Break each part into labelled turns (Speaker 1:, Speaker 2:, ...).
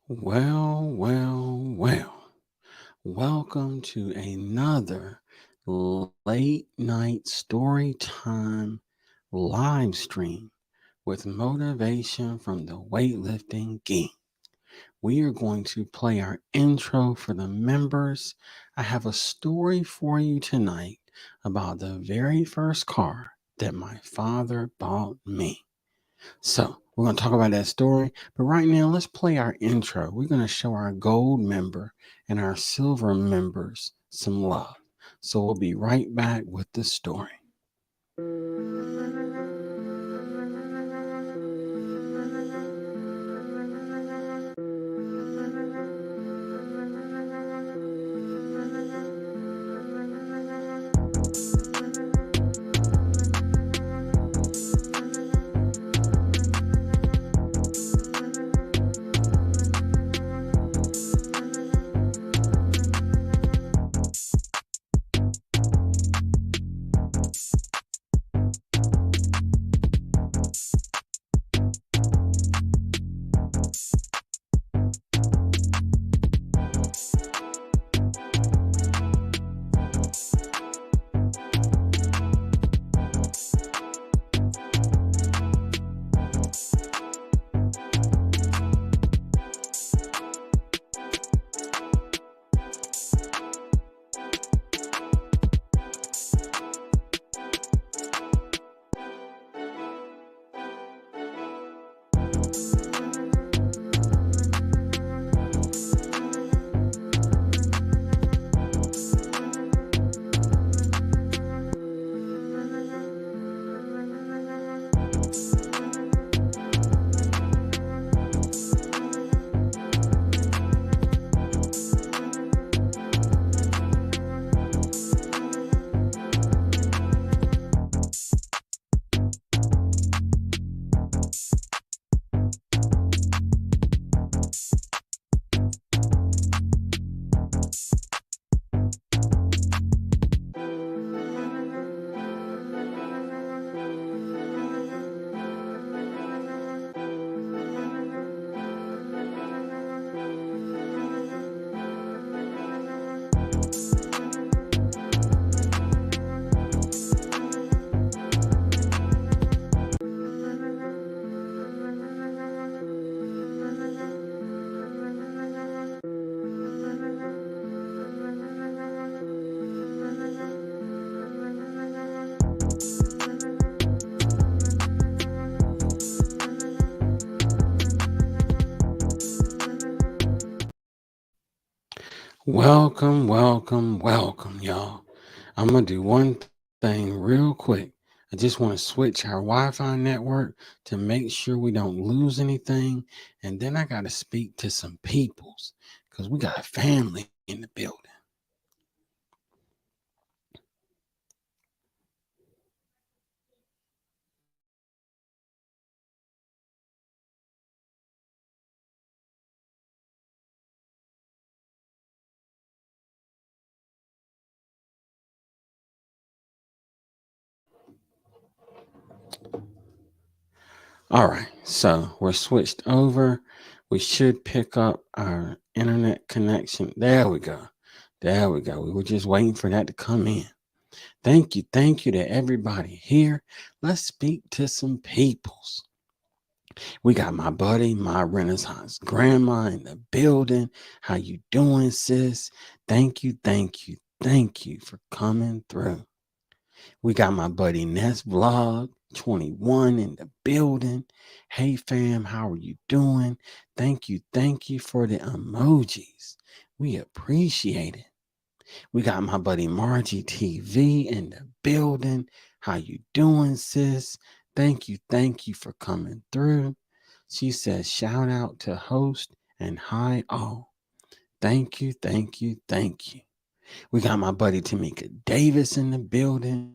Speaker 1: Well. Welcome to another late night story time live stream with motivation from the weightlifting geek. We are going to play our intro for the members. I have a story for you tonight about the very first car that my father bought me. So we're going to talk about that story. But right now, let's play our intro. We're going to show our gold member and our silver members some love. So we'll be right back with the story. Welcome, y'all. I'm going to do one thing real quick. I just want to switch our Wi Fi network to make sure we don't lose anything. And then I got to speak to some peoples because we got a family in the building. All right, so we're switched over. We should pick up our internet connection. There we go. There we go. We were just waiting for that to come in. Thank you to everybody here. Let's speak to some peoples. We got my buddy, my Renaissance grandma in the building. How you doing, sis? Thank you for coming through. We got my buddy Ness Vlog 21 in the building. Hey fam, how are you doing? Thank you for the emojis. We appreciate it. We got my buddy Margie TV in the building. How you doing, sis? Thank you for coming through. She says, shout out to host and hi all. Thank you. We got my buddy Tamika Davis in the building.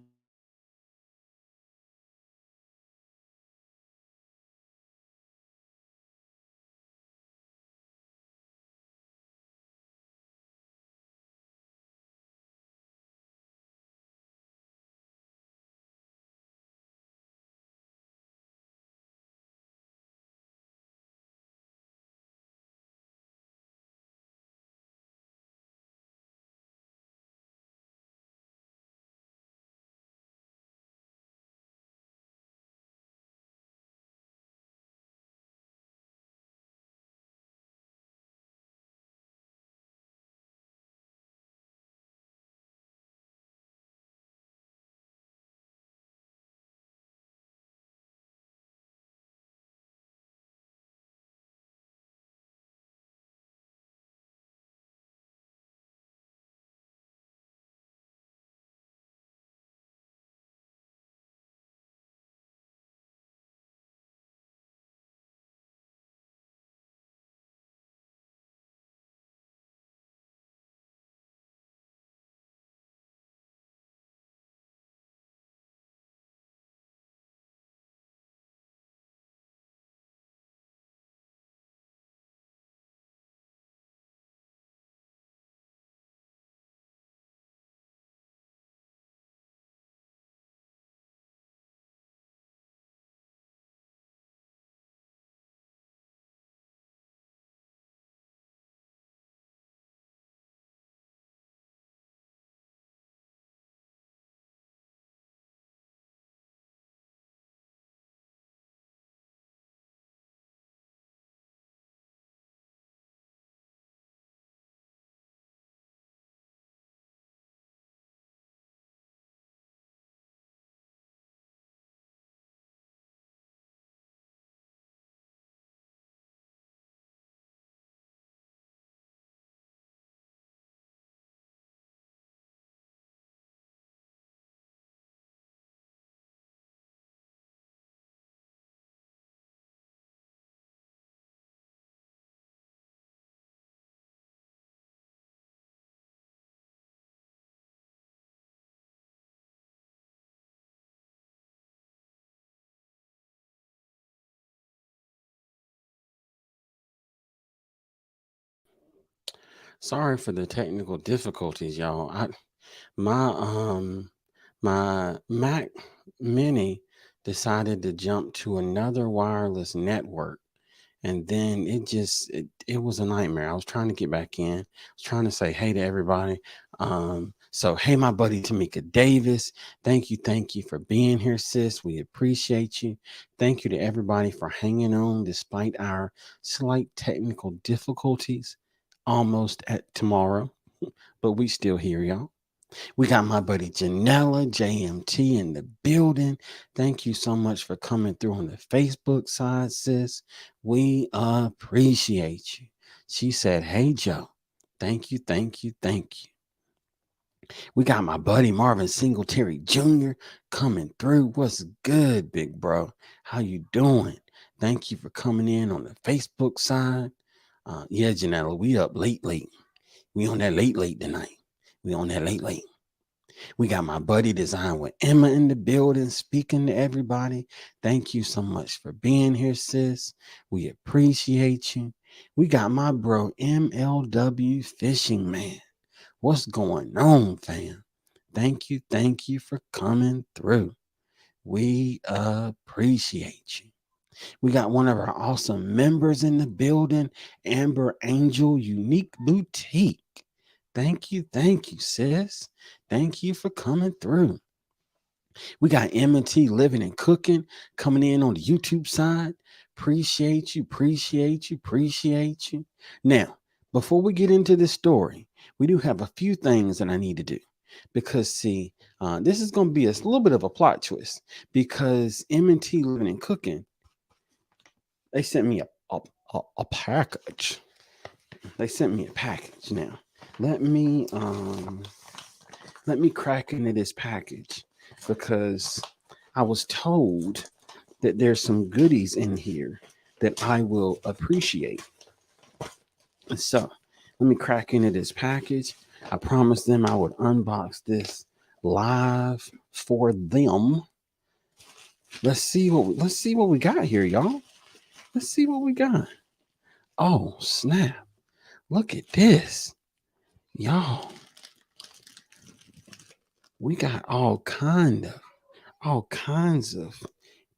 Speaker 1: Sorry for the technical difficulties, y'all. My my Mac Mini decided to jump to another wireless network, and then it was a nightmare. I was trying to get back in. I was trying to say hey to everybody. So hey, my buddy Tamika Davis, thank you for being here, sis. We appreciate you. Thank you to everybody for hanging on despite our slight technical difficulties. Almost at tomorrow, but we still here, y'all. We got my buddy Janella JMT in the building. Thank you so much for coming through on the Facebook side, sis. We appreciate you. She said, hey, Joe. Thank you, thank you, thank you. We got my buddy Marvin Singletary Jr. coming through. What's good, big bro? How you doing? Thank you for coming in on the Facebook side. Yeah, Janella, we up late. We on that late tonight. We on that late. We got my buddy Design with Emma in the building, speaking to everybody. Thank you so much for being here, sis. We appreciate you. We got my bro MLW Fishing Man. What's going on, fam? Thank you for coming through. We appreciate you. We got one of our awesome members in the building, Amber Angel Unique Boutique. Thank you, sis. Thank you for coming through. We got M&T Living and Cooking coming in on the YouTube side. Appreciate you. Now, before we get into this story, we do have a few things that I need to do. Because, see, this is going to be a little bit of a plot twist. Because M&T Living and Cooking, they sent me a package. They sent me a package. Now, let me crack into this package because I was told that there's some goodies in here that I will appreciate. So let me crack into this package. I promised them I would unbox this live for them. Let's see what we got here, y'all. Let's see what we got. Oh, snap. Look at this. Y'all. We got all kinds of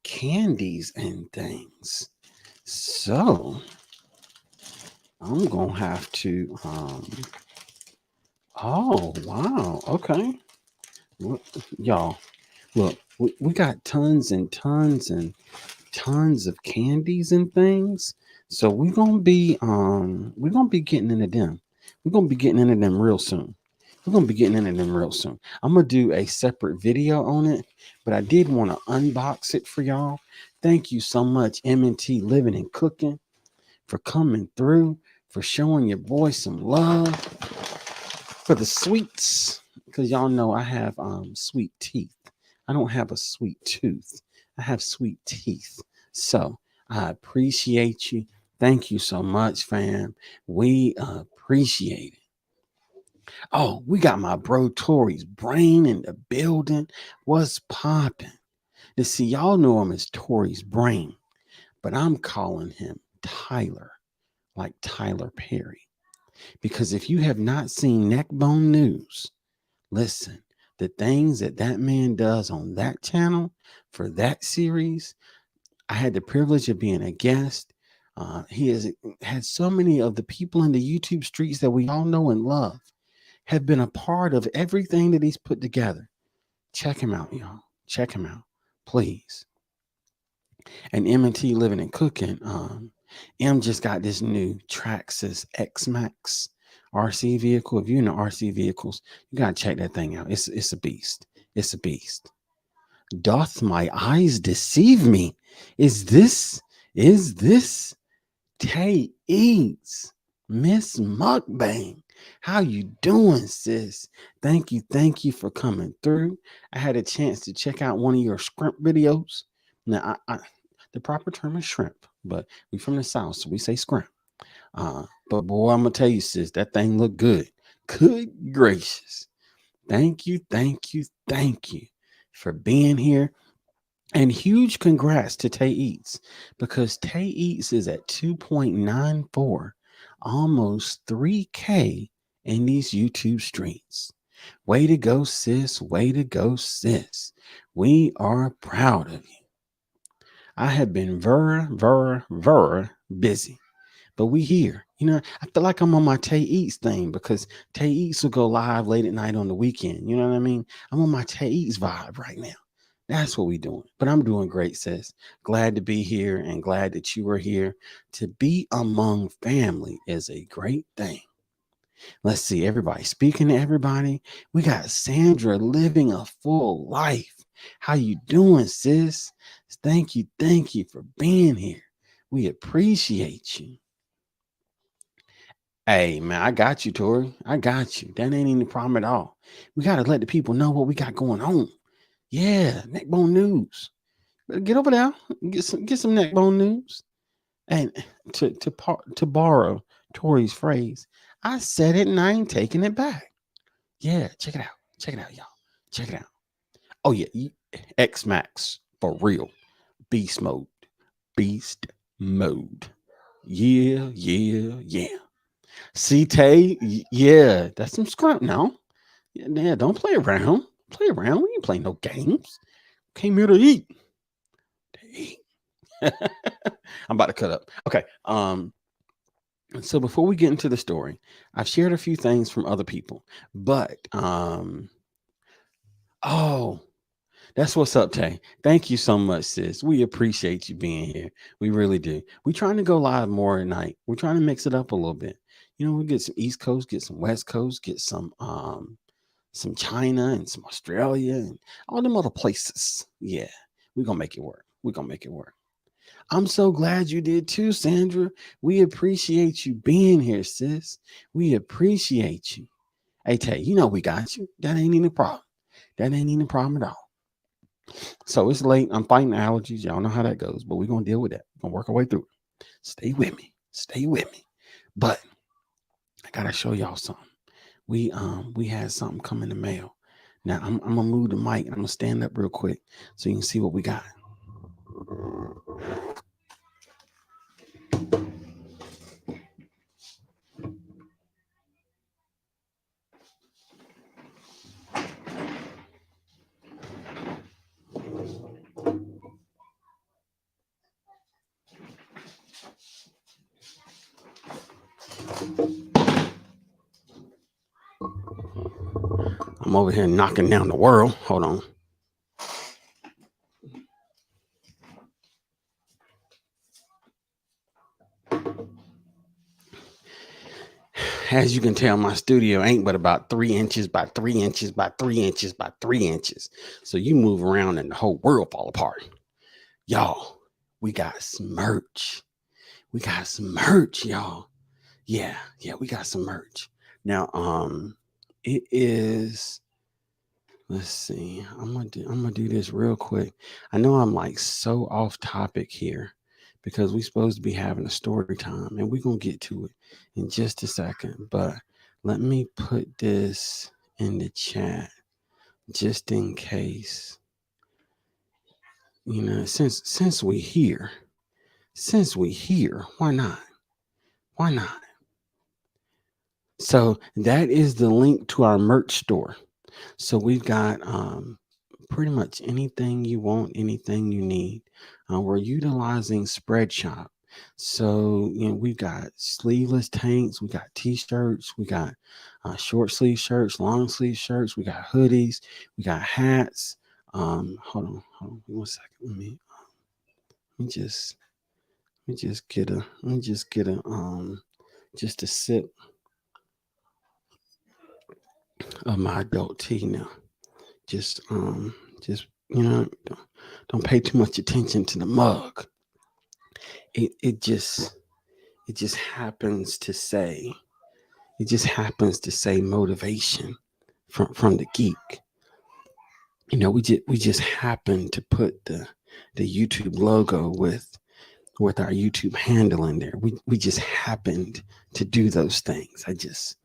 Speaker 1: candies and things. So I'm gonna have to oh wow, okay. Y'all, look, we got tons and tons of candies and things. So we're gonna be getting into them. We're gonna be getting into them real soon. I'm going to do a separate video on it, but I did want to unbox it for y'all. Thank you so much, M&T Living and Cooking, for coming through, for showing your boy some love, for the sweets, because y'all know I have sweet teeth. I don't have a sweet tooth. I have sweet teeth. So I appreciate you. Thank you so much, fam. We appreciate it. Oh, we got my bro Tori's brain in the building. What's popping? To see, y'all know him as Tori's brain, but I'm calling him Tyler, like Tyler Perry. Because if you have not seen Neckbone News, listen, the things that man does on that channel for that series, I had the privilege of being a guest. He has had so many of the people in the YouTube streets that we all know and love have been a part of everything that he's put together. Check him out, y'all. Check him out, please. And M&T Living and Cooking, M just got this new Traxxas X-Max RC vehicle. If you're into RC vehicles, you gotta check that thing out. It's a beast. It's a beast. Doth my eyes deceive me? Is this Tay Eats Miss Mukbang? How you doing, sis? Thank you for coming through. I had a chance to check out one of your shrimp videos. Now, the proper term is shrimp, but we from the South, so we say shrimp. But boy, I'm gonna tell you, sis, that thing looked good. Good gracious. Thank you for being here. And huge congrats to Tay Eats, because Tay Eats is at 2.94, almost 3K in these YouTube streets. Way to go, sis. Way to go, sis. We are proud of you. I have been very busy, but we here. I feel like I'm on my Tay Eats thing because Tay Eats will go live late at night on the weekend. You know what I mean? I'm on my Tay Eats vibe right now. That's what we doing. But I'm doing great, sis. Glad to be here and glad that you are here. To be among family is a great thing. Let's see, everybody. Speaking to everybody, we got Sandra living a full life. How you doing, sis? Thank you for being here. We appreciate you. Hey, man, I got you, Tori. I got you. That ain't any problem at all. We got to let the people know what we got going on. Yeah, Neckbone News. Better get over there. Get some Neckbone News. And to borrow Tori's phrase, I said it and I ain't taking it back. Yeah, check it out. Check it out, y'all. Check it out. Oh, yeah. X Max for real. Beast mode. Beast mode. Yeah. See, Tay, yeah, that's some scrap now. Yeah, don't play around. Play around. We ain't playing no games. Came here to eat. I'm about to cut up. Okay. So before we get into the story, I've shared a few things from other people, but oh, that's what's up, Tay. Thank you so much, sis. We appreciate you being here. We really do. We're trying to go live more at night. We're trying to mix it up a little bit. We get some East Coast, get some West Coast, get some China and some Australia and all them other places. Yeah, we're gonna make it work. We're gonna make it work. I'm so glad you did too, Sandra. We appreciate you being here, sis. We appreciate you. Hey, Tay, we got you. That ain't any problem. That ain't any problem at all. So it's late. I'm fighting allergies. Y'all know how that goes, but we're gonna deal with that. We're gonna work our way through it. Stay with me. Stay with me. But I gotta show y'all something. We had something come in the mail. Now I'm gonna move the mic and I'm gonna stand up real quick so you can see what we got. I'm over here knocking down the world. Hold on. As you can tell, my studio ain't but about 3 inches by 3 inches by 3 inches by 3 inches. So you move around and the whole world fall apart. Y'all, we got some merch. We got some merch, y'all. Yeah, we got some merch. Now, it is, let's see. I'm gonna do this real quick. I know I'm like so off topic here because we're supposed to be having a story time and we're gonna get to it in just a second. But let me put this in the chat just in case. Since we here, why not? Why not? So that is the link to our merch store. So we've got pretty much anything you want, anything you need. We're utilizing Spreadshop. So we've got sleeveless tanks, we got t-shirts, we got short sleeve shirts, long sleeve shirts, we got hoodies, we got hats. Hold on 1 second. Let me just get a just a sip of my adult tea now. Just don't pay too much attention to the mug. It just happens to say motivation from the geek. We just happen to put the YouTube logo with our YouTube handle in there. We just happened to do those things. It's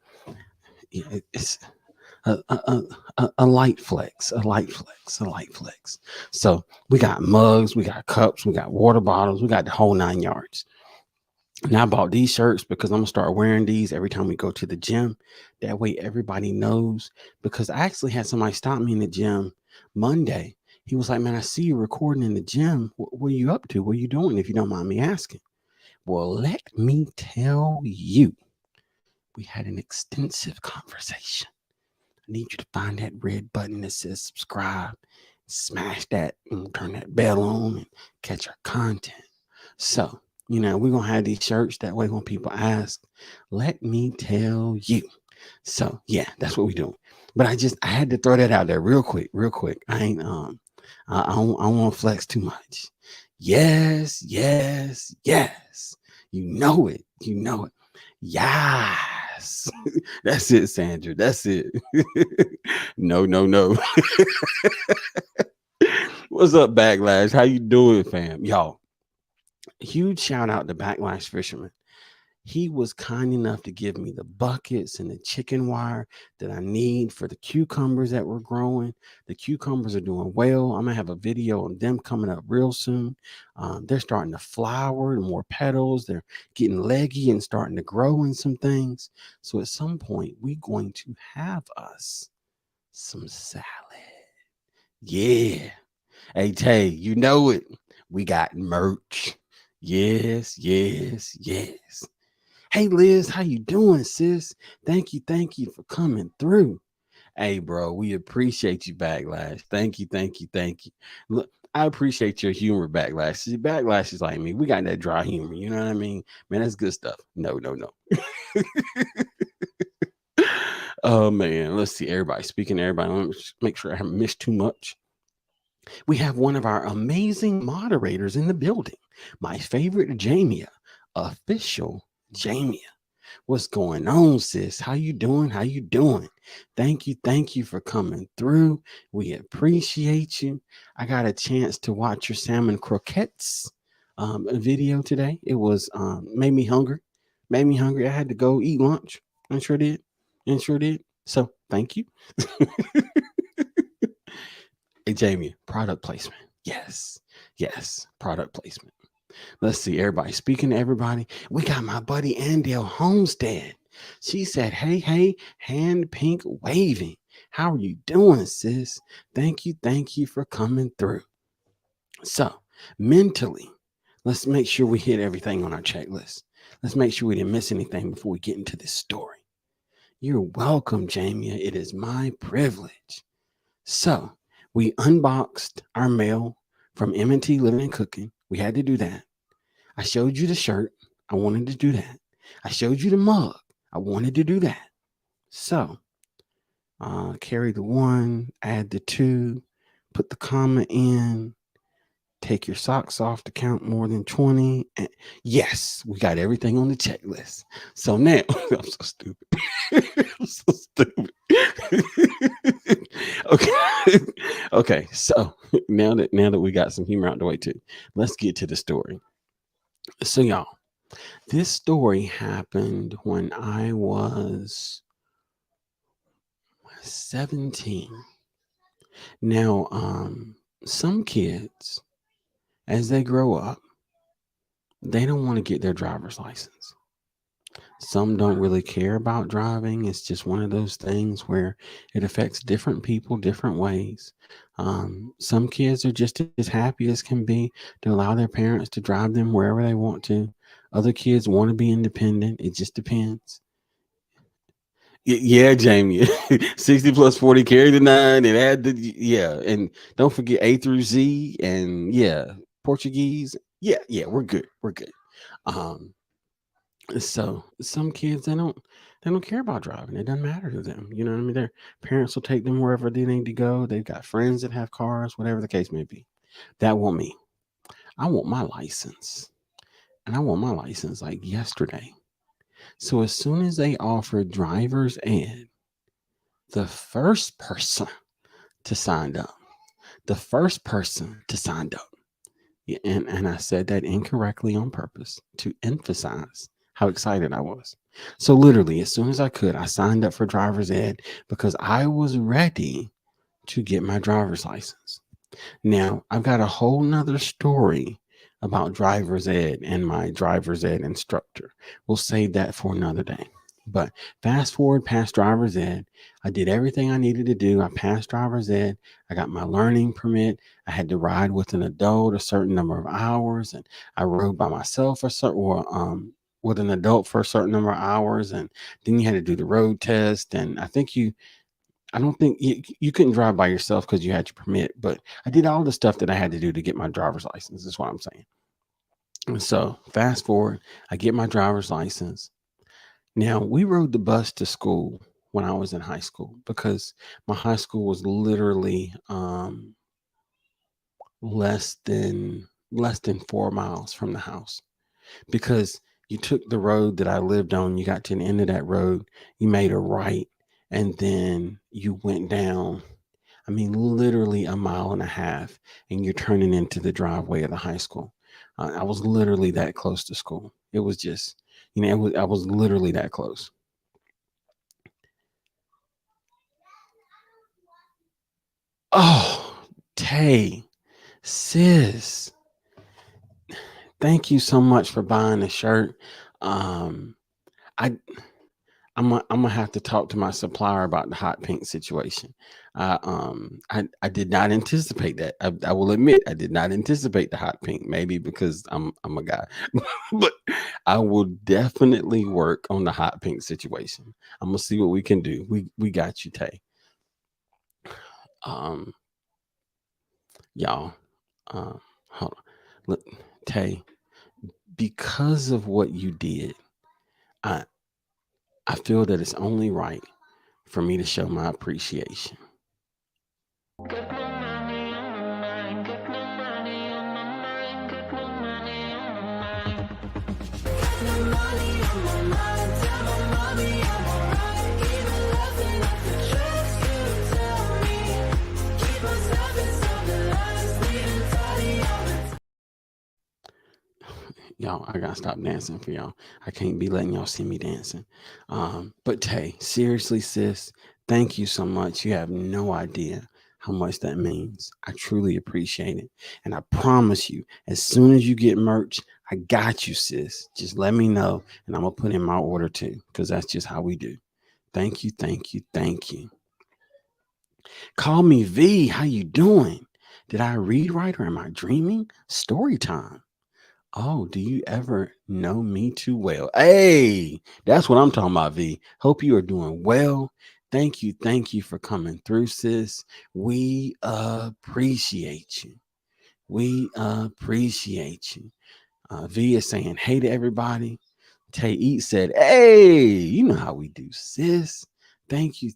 Speaker 1: a light flex. So we got mugs, we got cups, we got water bottles, we got the whole 9 yards. And I bought these shirts because I'm gonna start wearing these every time we go to the gym. That way everybody knows. Because I actually had somebody stop me in the gym Monday. He was like, "Man, I see you recording in the gym. What are you up to? What are you doing, if you don't mind me asking?" Well, let me tell you, we had an extensive conversation. I need you to find that red button that says subscribe, smash that, and turn that bell on and catch our content. So, we're going to have these shirts. That way, when people ask, let me tell you. So, yeah, that's what we're doing. But I had to throw that out there real quick, real quick. I don't want to flex too much. Yes, yes, yes. You know it. You know it. Yes. That's it, Sandra. That's it. No, no, no. What's up, Backlash? How you doing, fam? Y'all, huge shout out to Backlash Fisherman. He was kind enough to give me the buckets and the chicken wire that I need for the cucumbers that were growing. The cucumbers are doing well. I'm going to have a video on them coming up real soon. They're starting to flower and more petals. They're getting leggy and starting to grow in some things. So at some point, we're going to have us some salad. Yeah. Hey, Tay, you know it. We got merch. Yes, yes, yes. Hey, Liz, how you doing, sis? Thank you for coming through. Hey, bro, we appreciate you, Backlash. Thank you, thank you, thank you. Look, I appreciate your humor, Backlash. See, Backlash is like me. We got that dry humor. You know what I mean? Man, that's good stuff. No, no, no. Oh, man. Let's see. Everybody, speaking to everybody, let me make sure I haven't missed too much. We have one of our amazing moderators in the building, my favorite Jamia, official Jamia. What's going on, sis? How you doing? How you doing? Thank you for coming through. We appreciate you. I got a chance to watch your salmon croquettes video today. It was made me hungry. Made me hungry. I had to go eat lunch. I sure did. And sure did. So thank you. Hey, Jamie, product placement. Yes. Yes. Product placement. Let's see, everybody. Speaking to everybody, we got my buddy Andale Homestead. She said, hey, hand pink waving. How are you doing, sis? Thank you for coming through. So, mentally, let's make sure we hit everything on our checklist. Let's make sure we didn't miss anything before we get into this story. You're welcome, Jamie. It is my privilege. So, we unboxed our mail from M&T Living and Cooking. We had to do that. I showed you the shirt. I wanted to do that. I showed you the mug. I wanted to do that. So, carry the 1, add the 2, put the comma in, take your socks off to count more than 20. And yes, we got everything on the checklist. So now, I'm so stupid. I'm so stupid. Okay. Okay. So now that we got some humor out the way too, let's get to the story. So y'all, this story happened when I was 17. Now, some kids, as they grow up, they don't want to get their driver's license. Some don't really care about driving. It's just one of those things where it affects different people different ways. Some kids are just as happy as can be to allow their parents to drive them wherever they want to. Other kids want to be independent. It just depends. Yeah, Jamie. 60 plus 40 carry the 9 and add the, yeah. And don't forget A through Z and yeah, Portuguese. Yeah, we're good. We're good. Um, so some kids they don't care about driving. It doesn't matter to them. You know what I mean? Their parents will take them wherever they need to go. They've got friends that have cars, whatever the case may be. That won't me. I want my license. And I want my license like yesterday. So as soon as they offered driver's ed, the first person to sign up, the first person to sign up. Yeah, and I said that incorrectly on purpose to emphasize how excited I was. So literally, as soon as I could, I signed up for driver's ed because I was ready to get my driver's license. Now, I've got a whole nother story about driver's ed and my driver's ed instructor. We'll save that for another day. But fast forward past driver's ed, I did everything I needed to do. I passed driver's ed. I got my learning permit. I had to ride with an adult a certain number of hours, and I rode by myself for certain, with an adult for a certain number of hours, and then you had to do the road test. And I don't think you couldn't drive by yourself because you had your permit, but I did all the stuff that I had to do to get my driver's license. Is what I'm saying. And so fast forward, I get my driver's license. Now we rode the bus to school when I was in high school because my high school was literally less than 4 miles from the house. Because you took the road that I lived on, you got to the end of that road, you made a right, and then you went down. I mean, literally a mile and a half, and you're turning into the driveway of the high school. I was literally that close to school. It was just, I was literally that close. Oh, Tay, sis, thank you so much for buying the shirt. Um, I I'm gonna have to talk to my supplier about the hot pink situation. I did not anticipate that. I will admit I did not anticipate the hot pink. Maybe because I'm a guy, but I will definitely work on the hot pink situation. I'm gonna see what we can do. We got you, Tay. Um, y'all. Hold on. Look, Tay. Because of what you did, I I feel that it's only right for me to show my appreciation.
Speaker 2: Got no money on my mind, got no money on my mind, got no money on my mind. Got no money on my mind, tell my mommy I'm alright. Even laughing at the tricks you tell me. Keep myself inside the lines, bleeding tidy all the time.
Speaker 1: Y'all, I gotta stop dancing for y'all. I can't be letting y'all see me dancing. But Tay, seriously, sis, thank you so much. You have no idea how much that means. I truly appreciate it. And I promise you, as soon as you get merch, I got you, sis. Just let me know and I'm gonna put in my order too, because that's just how we do. Thank you, thank you, thank you. Call me V. How you doing? Did I read right or am I dreaming? Story time. Oh, do you ever know me too well? Hey, that's what I'm talking about, V. Hope you are doing well. Thank you for coming through, sis. We appreciate you. We appreciate you. V is saying hey to everybody. Tay Eat said, hey, you know how we do, sis. Thank you.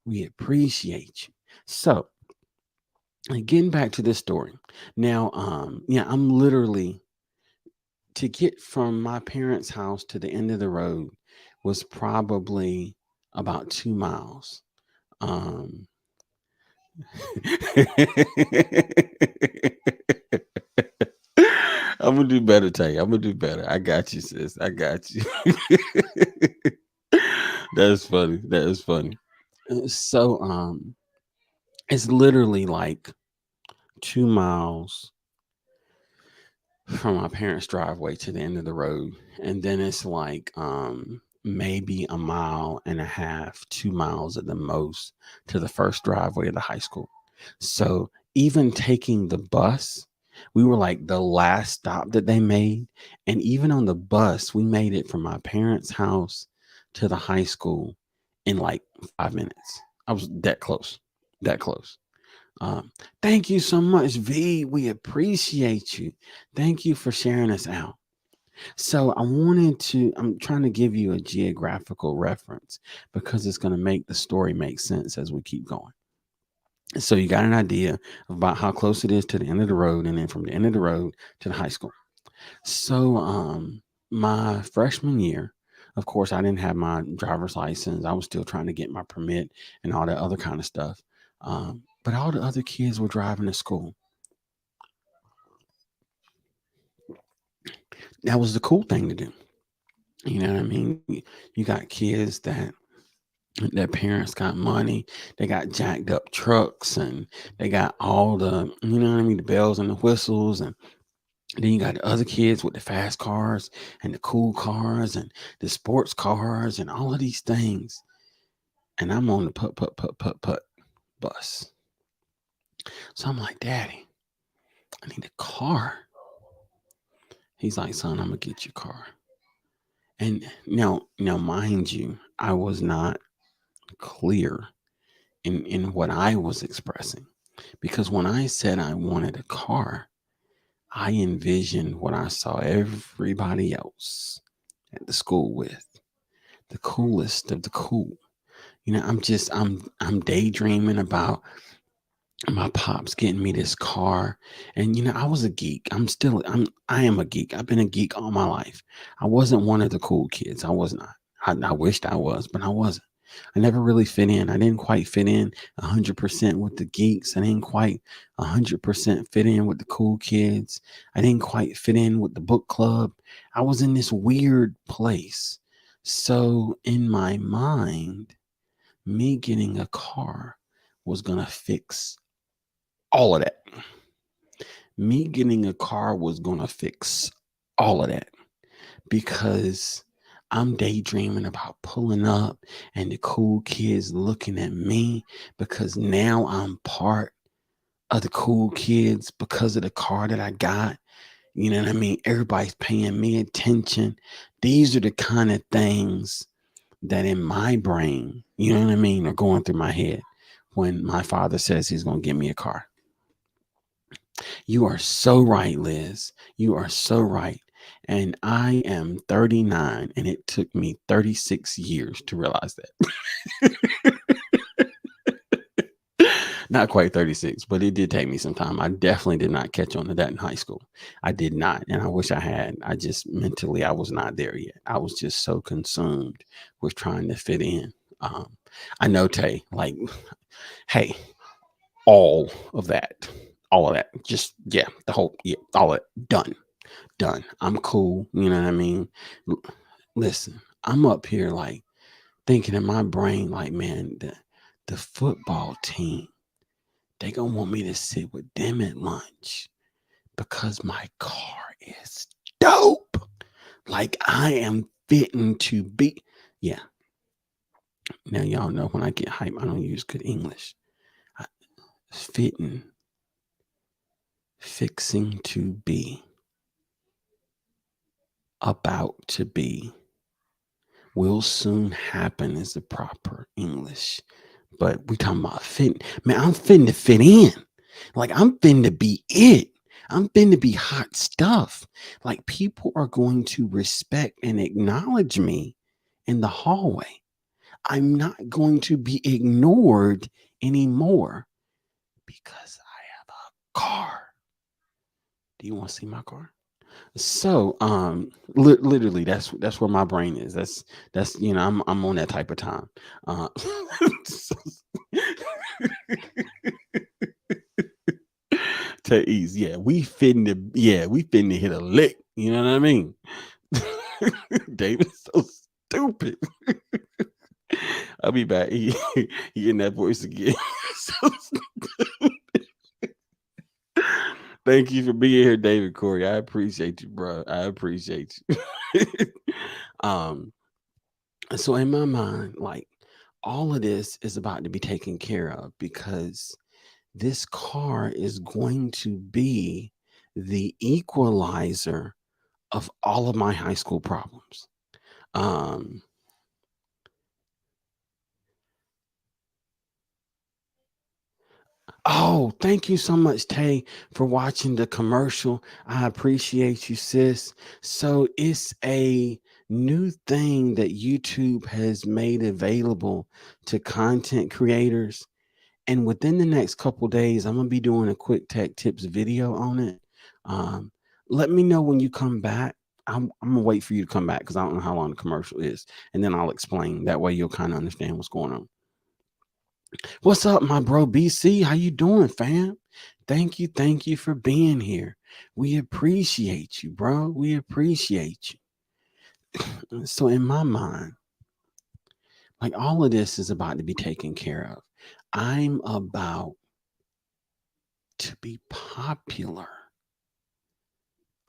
Speaker 1: We appreciate you. So, getting back to this story. Now, yeah, I'm literally to get from my parents' house to the end of the road was probably about 2 miles. Um, I'm gonna do better, Tay. I'm gonna do better. I got you, sis. I got you. That's funny. That is funny. So, it's literally like 2 miles from my parents' driveway to the end of the road. And then it's like maybe a mile and a half, 2 miles at the most to the first driveway of the high school. So even taking the bus, we were like the last stop that they made. And even on the bus, we made it from my parents' house to the high school in like 5 minutes. I was that close. That close. Um, Thank you so much, V. We appreciate you. Thank you for sharing us out. So I'm trying to give you a geographical reference because it's going to make the story make sense as we keep going. So you got an idea about how close it is to the end of the road, and then from the end of the road to the high school. So, my freshman year, of course, I didn't have my driver's license. I was still trying to get my permit and all that other kind of stuff. But all the other kids were driving to school. That was the cool thing to do. You know what I mean? You got kids that Their parents got money. They got jacked up trucks and they got all the, you know what I mean, the bells and the whistles. And then you got the other kids with the fast cars and the cool cars and the sports cars and all of these things. And I'm on the put bus. So I'm like, Daddy, I need a car. He's like, son, I'm gonna get your car. And now, mind you, I was not clear in what I was expressing. Because when I said I wanted a car, I envisioned what I saw everybody else at the school with, the coolest of the cool. I'm daydreaming about my pops getting me this car. And I was a geek. I am a geek. I've been a geek all my life. I wasn't one of the cool kids. I was not. I wished I was, but I wasn't. I never really fit in. I didn't quite fit in 100% with the geeks. I didn't quite 100% fit in with the cool kids. I didn't quite fit in with the book club. I was in this weird place. So in my mind, me getting a car was going to fix all of that. Me getting a car was going to fix all of that because I'm daydreaming about pulling up and the cool kids looking at me because now I'm part of the cool kids because of the car that I got. You know what I mean? Everybody's paying me attention. These are the kind of things that in my brain, you know what I mean, are going through my head when my father says he's going to give me a car. You are so right, Liz. You are so right. And I am 39, and it took me 36 years to realize that. Not quite 36, but it did take me some time. I definitely did not catch on to that in high school. I did not. And I wish I had. I just mentally, I was not there yet. I was just so consumed with trying to fit in. Um, I know, Tay, like, hey, all of that, all of that, just, yeah, the whole, yeah, all of it, done. I'm cool. You know what I mean? Listen, I'm up here like thinking in my brain, like, man, the football team, they gonna want me to sit with them at lunch because my car is dope. Like I am fitting to be. Yeah. Now y'all know when I get hype, I don't use good English. Fitting, fixing to be, about to be, will soon happen is the proper English. But we talking about fit. Man, I'm finna fit in. Like I'm finna be it. I'm finna be hot stuff. Like people are going to respect and acknowledge me in the hallway. I'm not going to be ignored anymore because I have a car. Do you want to see my car? So, literally, that's where my brain is. That's I'm on that type of time. To ease, we finna hit a lick. You know what I mean? David's so stupid. I'll be back. He in that voice again. So thank you for being here, David Corey. I appreciate you, bro. I appreciate you. um, so in my mind, like all of this is about to be taken care of because this car is going to be the equalizer of all of my high school problems. Um, Oh, thank you so much, Tay, for watching the commercial. I appreciate you, sis. So it's a new thing that YouTube has made available to content creators. And within the next couple days, I'm gonna be doing a quick tech tips video on it. Um, Let me know when you come back. I'm gonna wait for you to come back because I don't know how long the commercial is, and then I'll explain. That way, you'll kind of understand what's going on. What's up, my bro BC? How you doing, fam? Thank you for being here. We appreciate you, bro. We appreciate you. So in my mind, Like all of this is about to be taken care of. I'm about to be popular.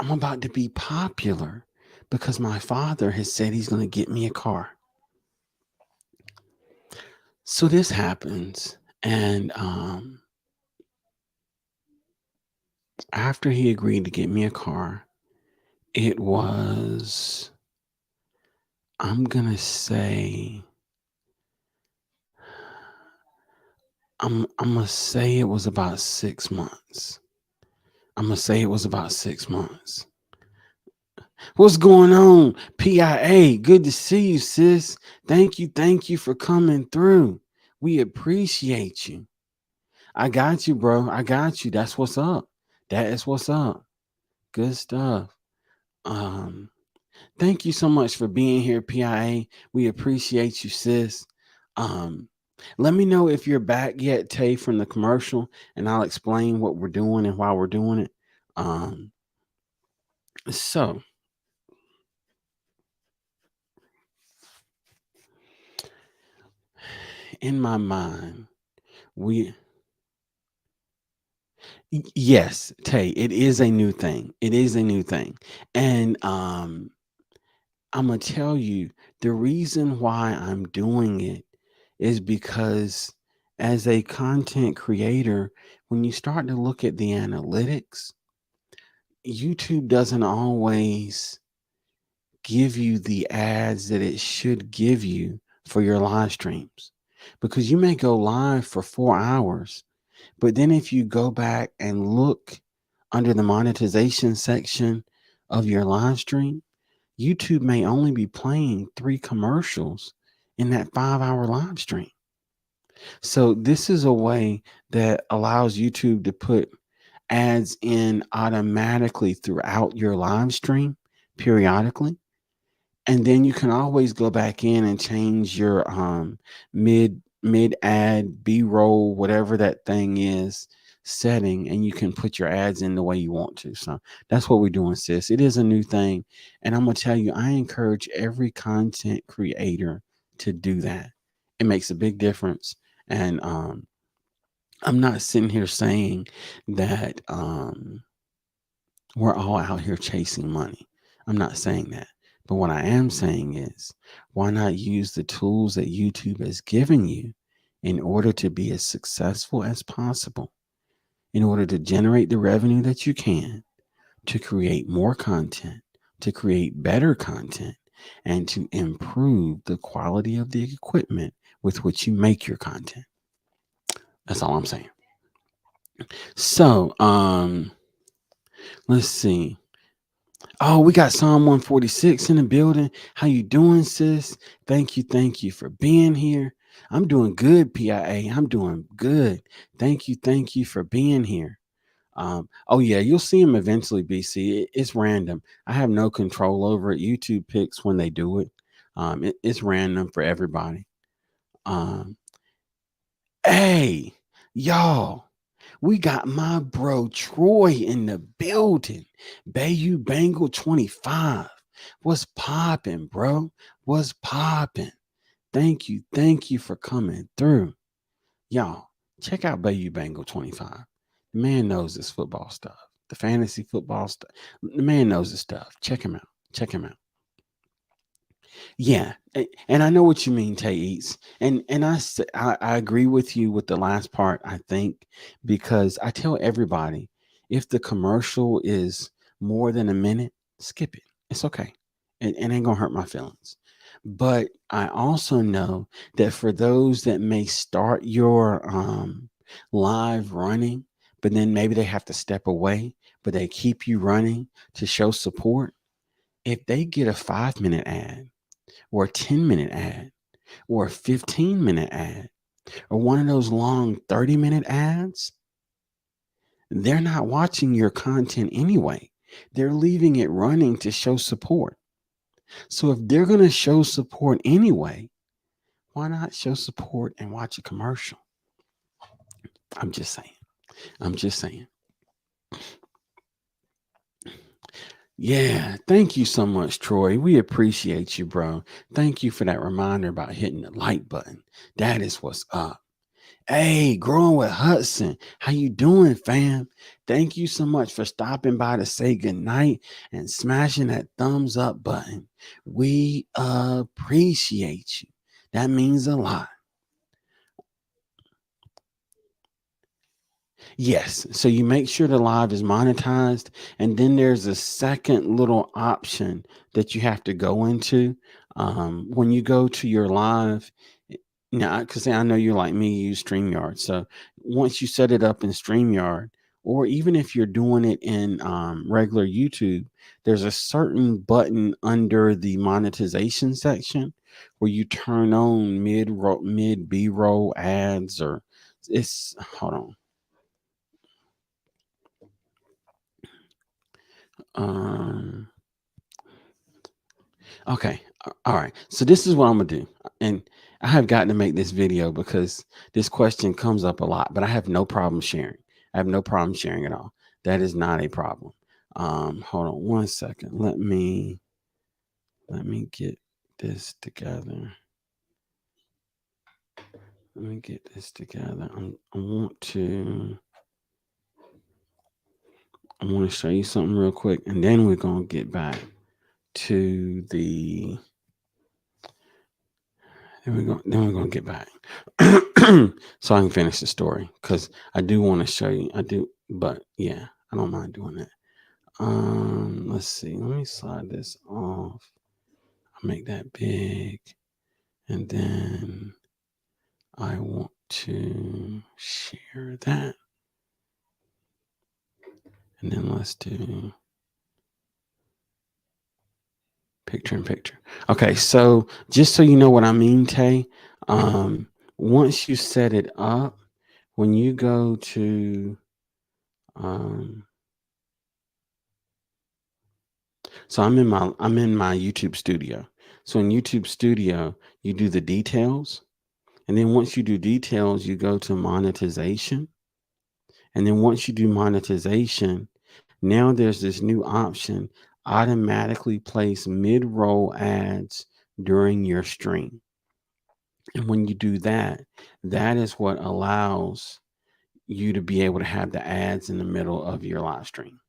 Speaker 1: I'm about to be popular because my father has said he's going to get me a car. So this happens. And after he agreed to get me a car, it was, I'm going to say, I'm going to say it was about 6 months. I'm going to say it was about 6 months. What's going on, PIA? Good to see you, sis. Thank you for coming through. We appreciate you. I got you, bro. I got you. That's what's up. That is what's up. Good stuff. Um, Thank you so much for being here, PIA. We appreciate you, sis. Um, Let me know if you're back yet, Tay, from the commercial, and I'll explain what we're doing and why we're doing it. Um, so in my mind, we yes, Tay, it is a new thing. It is a new thing. And I'm gonna tell you the reason why I'm doing it is because as a content creator, when you start to look at the analytics, YouTube doesn't always give you the ads that it should give you for your live streams. Because you may go live for 4 hours, but then if you go back and look under the monetization section of your live stream, YouTube may only be playing 3 commercials in that 5 hour live stream. So this is a way that allows YouTube to put ads in automatically throughout your live stream periodically. And then you can always go back in and change your mid ad, B-roll, whatever that thing is setting, and you can put your ads in the way you want to. So that's what we're doing, sis. It is a new thing. And I'm gonna tell you, I encourage every content creator to do that. It makes a big difference. And I'm not sitting here saying that we're all out here chasing money. I'm not saying that. But what I am saying is, why not use the tools that YouTube has given you in order to be as successful as possible, in order to generate the revenue that you can, to create more content, to create better content, and to improve the quality of the equipment with which you make your content. That's all I'm saying. So, let's see. Oh, we got Psalm 146 in the building. How you doing, sis? Thank you for being here. I'm doing good, PIA. I'm doing good. Thank you for being here. Oh yeah, you'll see him eventually, BC. It's random. I have no control over it. YouTube picks when they do it. It's random for everybody. Um, hey, y'all. We got my bro Troy in the building. Bayou Bengal 25. What's popping, bro? What's popping? Thank you for coming through. Y'all, check out Bayou Bengal 25. The man knows this football stuff. The fantasy football stuff. The man knows this stuff. Check him out. Check him out. Yeah, and I know what you mean, Tay Eats, and I agree with you with the last part. I think because I tell everybody if the commercial is more than a minute, skip it. It's okay. It ain't gonna hurt my feelings. But I also know that for those that may start your live running, but then maybe they have to step away, but they keep you running to show support. If they get a 5 minute ad or a 10-minute ad or a 15-minute ad or one of those long 30-minute ads, they're not watching your content anyway. They're leaving it running to show support. So if they're going to show support anyway, why not show support and watch a commercial? I'm just saying. I'm just saying. Yeah, thank you so much, Troy. We appreciate you, bro. Thank you for that reminder about hitting the like button. That is what's up. Hey, growing with Hudson. How you doing, fam? Thank you so much for stopping by to say goodnight and smashing that thumbs up button. We appreciate you. That means a lot. Yes. So you make sure the live is monetized. And then there's a second little option that you have to go into. When you go to your live, now, because I know you're like me, you use StreamYard. So once you set it up in StreamYard, or even if you're doing it in regular YouTube, there's a certain button under the monetization section where you turn on mid B-roll ads, or it's hold on. Um, okay. All right. So this is what I'm gonna do. And I have gotten to make this video because this question comes up a lot, but I have no problem sharing. I have no problem sharing at all. That is not a problem. Hold on one second. Let me get this together. Let me get this together. I want to show you something real quick, and then we're gonna get back to the then we're gonna get back. So I can finish the story because I do want to show you. I do, but yeah, I don't mind doing that. Let's see. Let me slide this off. I make that big, and then I want to share that, and then let's do picture in picture. Okay, so just so you know what I mean, Tay. Once you set it up, when you go to um, so I'm in my YouTube studio. So in YouTube studio, you do the details, and then once you do details, you go to monetization. And then once you do monetization, now there's this new option, automatically place mid-roll ads during your stream. And when you do that, that is what allows you to be able to have the ads in the middle of your live stream.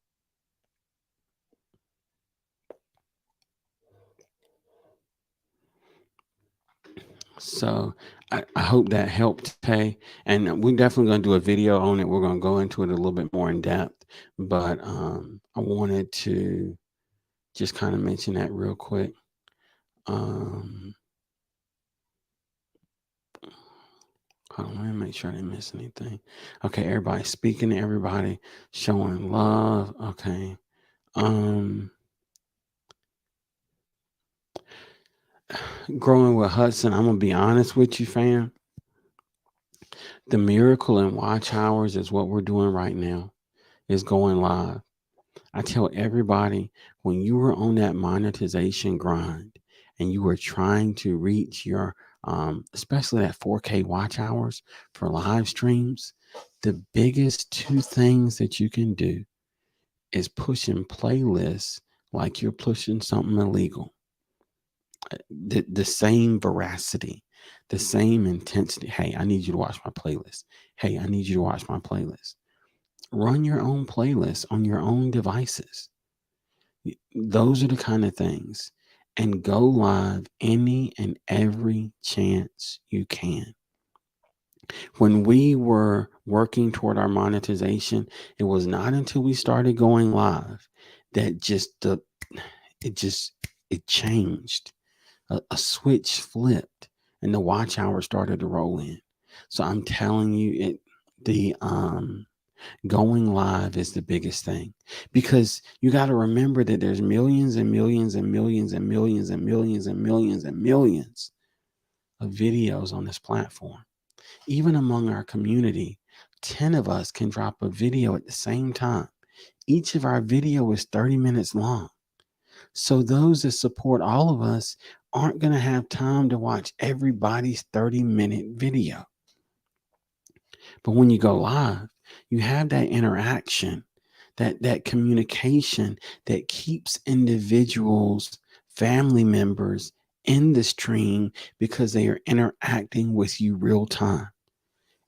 Speaker 1: So I hope that helped, Tay. And we're definitely going to do a video on it. We're going to go into it a little bit more in depth. But I wanted to just kind of mention that real quick. Um, Hold on, let me make sure I didn't miss anything. Okay, everybody speaking to everybody, showing love. Okay. Um, Growing with Hudson, I'm gonna be honest with you, fam. The miracle in watch hours is what we're doing right now. Is going live. I tell everybody, when you were on that monetization grind and you were trying to reach your especially that 4K watch hours for live streams, the biggest two things that you can do is pushing playlists like you're pushing something illegal. The same veracity, the same intensity. Hey, I need you to watch my playlist. Hey, I need you to watch my playlist. Run your own playlist on your own devices. Those are the kind of things. And go live any and every chance you can. When we were working toward our monetization, it was not until we started going live that it just it changed. A switch flipped and the watch hour started to roll in. So I'm telling you, the going live is the biggest thing, because you got to remember that there's millions and millions and millions and millions and millions and millions and millions of videos on this platform. Even among our community, 10 of us can drop a video at the same time. Each of our video is 30 minutes long. So those that support all of us aren't going to have time to watch everybody's 30-minute video. But when you go live, you have that interaction that communication that keeps individuals, family members in the stream because they are interacting with you real time.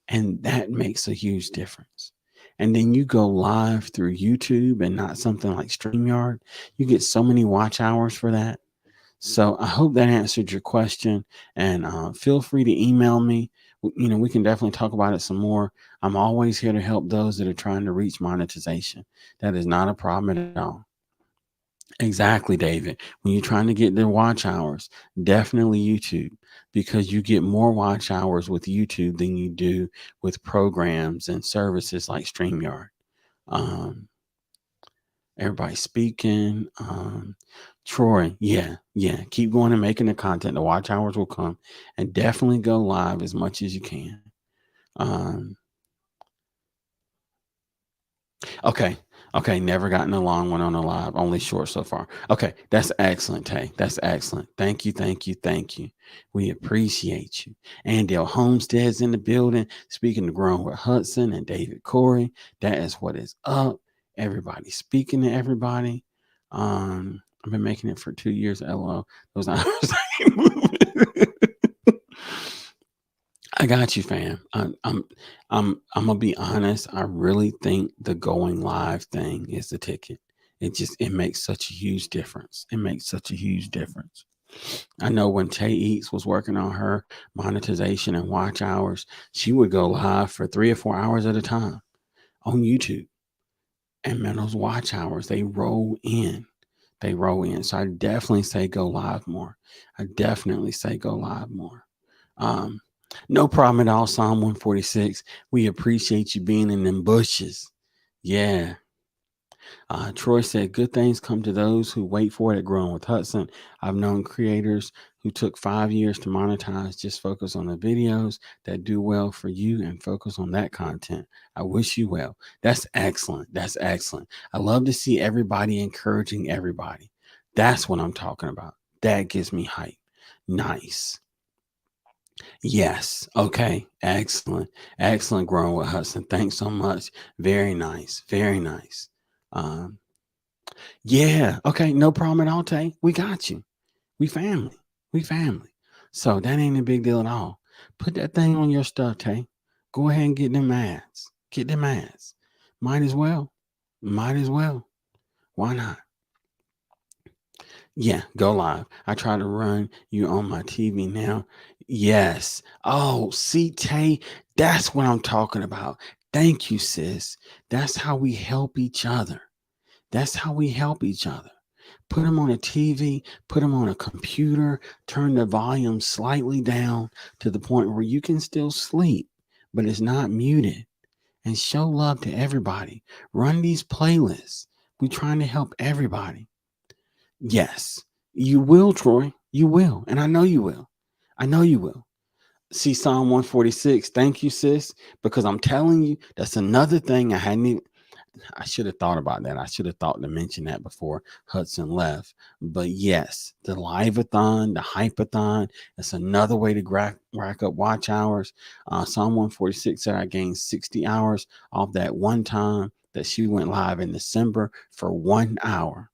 Speaker 1: And that makes a huge difference. And then you go live through YouTube and not something like StreamYard. You get so many watch hours for that. So I hope that answered your question. And feel free to email me. We can definitely talk about it some more. I'm always here to help those that are trying to reach monetization. That is not a problem at all. Exactly, David. When you're trying to get their watch hours, definitely YouTube, because you get more watch hours with YouTube than you do with programs and services like StreamYard. Um, Everybody speaking. Troy, yeah. Keep going and making the content. The watch hours will come, and definitely go live as much as you can. Um, Okay. Okay. Never gotten a long one on a live, only short so far. Okay. That's excellent, Tay. That's excellent. Thank you. Thank you. Thank you. We appreciate you. Andale Homestead's in the building. Speaking to Grown with Hudson and David Corey. That is what is up. Everybody speaking to everybody. I've been making it for 2 years. LOL. Those hours. I got you, fam. I'm gonna be honest. I really think the going live thing is the ticket. It makes such a huge difference. It makes such a huge difference. I know when Tay Eats was working on her monetization and watch hours, she would go live for 3 or 4 hours at a time on YouTube. And man, those watch hours, they roll in. They roll in. So I definitely say go live more. I definitely say go live more. Um, no problem at all, Psalm 146. We appreciate you being in them bushes. Yeah. Troy said, good things come to those who wait for it at Growing with Hudson. I've known creators who took 5 years to monetize, just focus on the videos that do well for you and focus on that content. I wish you well. That's excellent. That's excellent. I love to see everybody encouraging everybody. That's what I'm talking about. That gives me hype. Nice. Yes. Okay. Excellent. Excellent, Growing with Hudson. Thanks so much. Very nice. Very nice. Um, yeah. Okay. No problem at all, Tay. We got you. We family. We family. So that ain't a big deal at all. Put that thing on your stuff, Tay. Go ahead and get them ads. Get them ads. Might as well. Might as well. Why not? Yeah, go live. I try to run you on my TV now. Yes. Oh, see, Tay, that's what I'm talking about. Thank you, sis. That's how we help each other. That's how we help each other. Put them on a TV, put them on a computer, turn the volume slightly down to the point where you can still sleep, but it's not muted. And show love to everybody. Run these playlists. We're trying to help everybody. Yes, you will, Troy. You will. And I know you will. I know you will. See Psalm 146. Thank you, sis. Because I'm telling you, that's another thing I should have thought about that. I should have thought to mention that before Hudson left. But yes, the live-a-thon, the hype-a-thon, that's another way to rack up watch hours. Psalm 146 said I gained 60 hours off that one time that she went live in December for 1 hour.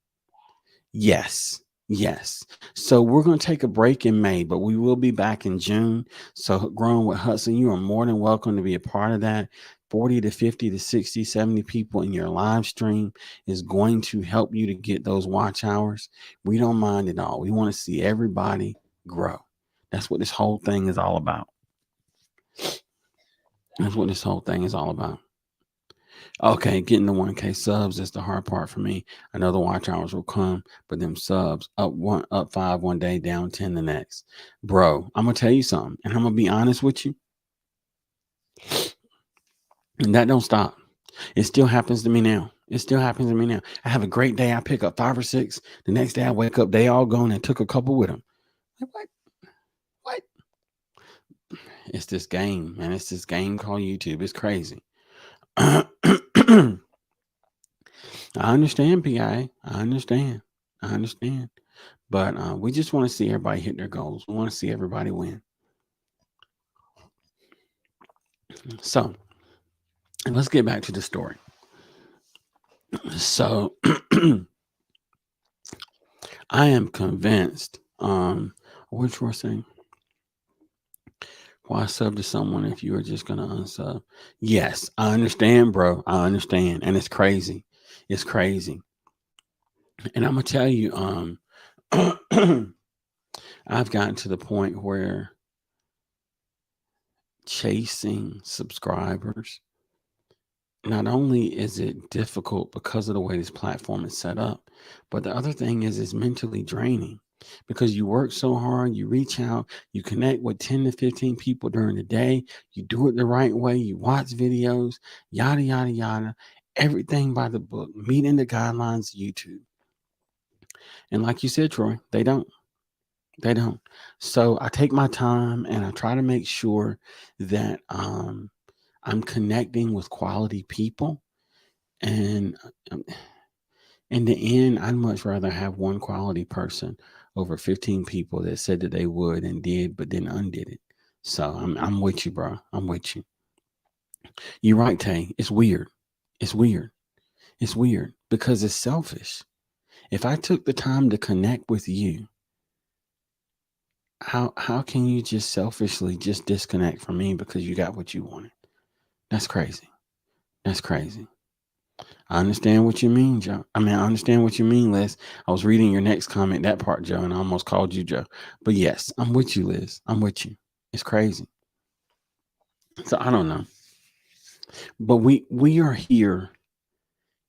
Speaker 1: Yes. Yes. So we're going to take a break in May, but we will be back in June. So Growing with Hudson, you are more than welcome to be a part of that. 40 to 50 to 60, 70 people in your live stream is going to help you to get those watch hours. We don't mind at all. We want to see everybody grow. That's what this whole thing is all about. That's what this whole thing is all about. Okay, getting the 1K subs is the hard part for me. I know the watch hours will come, but them subs up 5 one day, down 10 the next. Bro, I'm gonna tell you something, and I'm gonna be honest with you, and that don't stop. It still happens to me now. It still happens to me now. I have a great day. I pick up 5 or 6. The next day I wake up, they all gone and took a couple with them. Like, what? What? It's this game, man. It's this game called YouTube. It's crazy. I understand, PI. I understand. I understand. But we just want to see everybody hit their goals. We want to see everybody win. So let's get back to the story. So I am convinced. Which we're saying, why sub to someone if you are just gonna unsub? Yes, I understand, bro. I understand, and it's crazy. It's crazy, and I'm gonna tell you. I've gotten to the point where chasing subscribers, not only is it difficult because of the way this platform is set up, but the other thing is it's mentally draining because you work so hard, you reach out, you connect with 10 to 15 people during the day, you do it the right way, you watch videos, yada, yada, yada, everything by the book, meeting the guidelines of YouTube. And like you said, Troy, they don't. They don't. So I take my time and I try to make sure that I'm connecting with quality people. And um, in the end, I'd much rather have one quality person over 15 people that said that they would and did, but then undid it. So I'm with you, bro. I'm with you. You're right, Tay. It's weird. It's weird. It's weird because it's selfish. If I took the time to connect with you, how can you just selfishly just disconnect from me because you got what you wanted? That's crazy. That's crazy. I understand what you mean, Joe. I mean, I understand what you mean, Liz. I was reading your next comment, that part, Joe, and I almost called you Joe. But yes, I'm with you, Liz. I'm with you. It's crazy. So I don't know. But we are here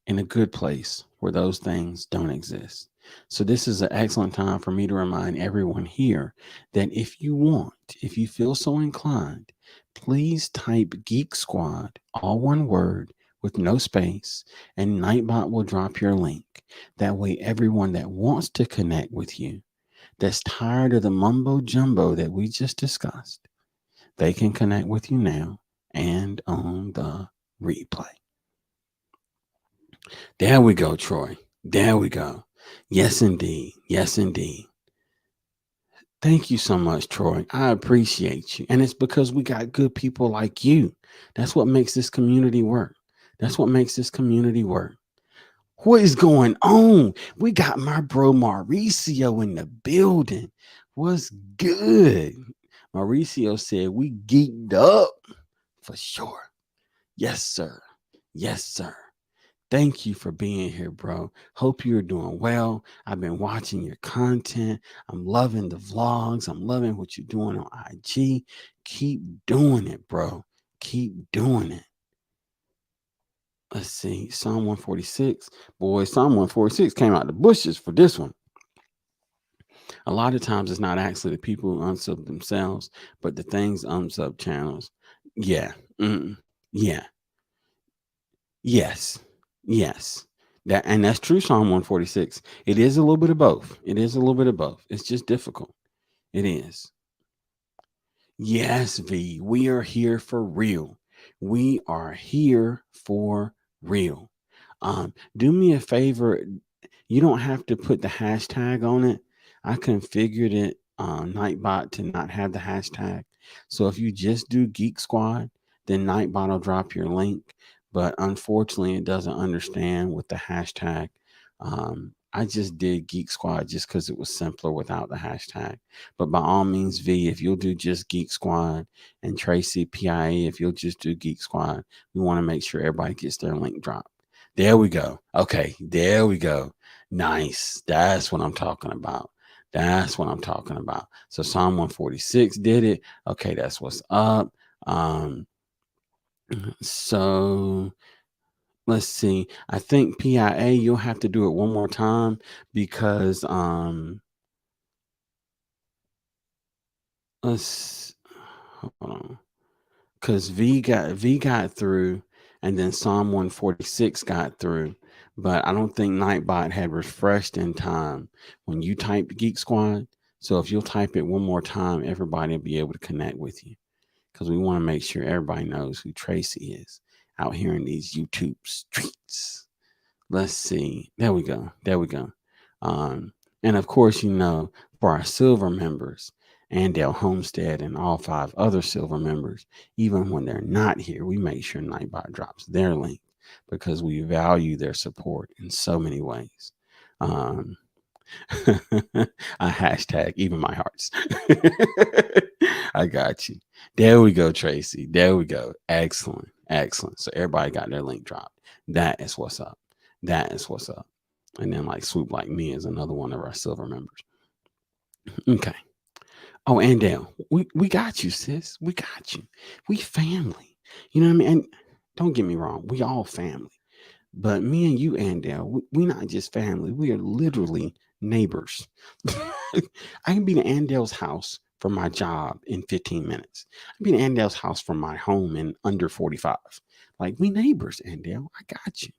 Speaker 1: in a good place where those things don't exist. So this is an excellent time for me to remind everyone here that if you want, if you feel so inclined, please type Geek Squad, all one word with no space, and Nightbot will drop your link. That way everyone that wants to connect with you, that's tired of the mumbo jumbo that we just discussed, they can connect with you now and on the replay. There we go, Troy. There we go. Yes, indeed. Yes, indeed. Thank you so much, Troy. I appreciate you. And it's because we got good people like you. That's what makes this community work. That's what makes this community work. What is going on? We got my bro Mauricio in the building. What's good? Mauricio said we geeked up for sure. Yes, sir. Yes, sir. Thank you for being here, bro. Hope you're doing well. I've been watching your content. I'm loving the vlogs. I'm loving what you're doing on IG. Keep doing it, bro. Keep doing it. Let's see. Psalm 146. Boy, Psalm 146 came out the bushes for this one. A lot of times it's not actually the people who unsub themselves, but the things unsub channels. Yeah. Yeah. Yes. Yes. That and that's true, Psalm 146. It is a little bit of both. It is a little bit of both. It's just difficult. It is. Yes, V. We are here for real. We are here for real. Do me a favor. You don't have to put the hashtag on it. I configured it Nightbot to not have the hashtag. So if you just do Geek Squad, then Nightbot will drop your link. But unfortunately, it doesn't understand with the hashtag. I just did Geek Squad just because it was simpler without the hashtag. But by all means, V, if you'll do just Geek Squad, and Tracy PIA, if you'll just do Geek Squad, we want to make sure everybody gets their link dropped. There we go. Okay, there we go. Nice. That's what I'm talking about. That's what I'm talking about. So Psalm 146 did it. Okay, that's what's up. So let's see. I think PIA, you'll have to do it one more time because let's hold on. Because V got through, and then Psalm 146 got through, but I don't think Nightbot had refreshed in time when you typed Geek Squad. So if you'll type it one more time, everybody will be able to connect with you because we want to make sure everybody knows who Tracy is out here in these YouTube streets. Let's see. There we go. There we go. And of course, for our silver members, Andale Homestead and all 5 other silver members, even when they're not here, we make sure Nightbot drops their link. because we value their support in so many ways. Um, a hashtag, even my hearts. I got you. There we go, Tracy. There we go. Excellent. Excellent. So everybody got their link dropped. That is what's up. That is what's up. And then like Swoop Like Me is another one of our silver members. Okay. Oh, and Dale, we got you, sis. We got you. We family. You know what I mean? And don't get me wrong, we all family. But me and you, Andale, we not just family. We are literally neighbors. I can be to Andale's house from my job in 15 minutes. I can be to Andale's house from my home in under 45. Like, we neighbors, Andale. I got you.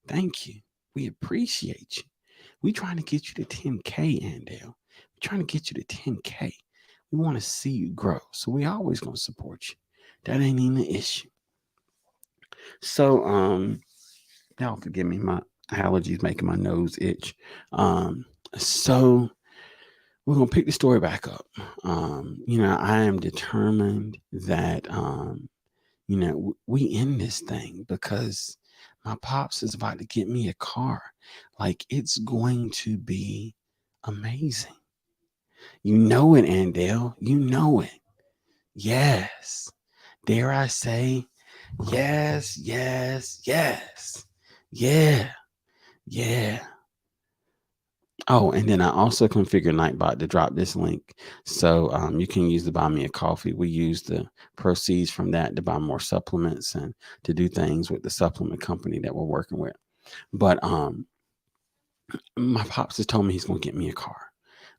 Speaker 1: Thank you. We appreciate you. We trying to get you to 10K, Andale. We trying to get you to 10K. We want to see you grow. So we always gonna support you. That ain't even an issue. So y'all forgive me, my allergies making my nose itch. So we're gonna pick the story back up. I am determined that we end this thing because my pops is about to get me a car. Like, it's going to be amazing. You know it, Andale. You know it. Yes. Dare I say, yes, yes, yes. Yeah. Yeah. Oh, and then I also configured Nightbot to drop this link. So you can use the Buy Me a Coffee. We use the proceeds from that to buy more supplements and to do things with the supplement company that we're working with. But my pops has told me he's going to get me a car.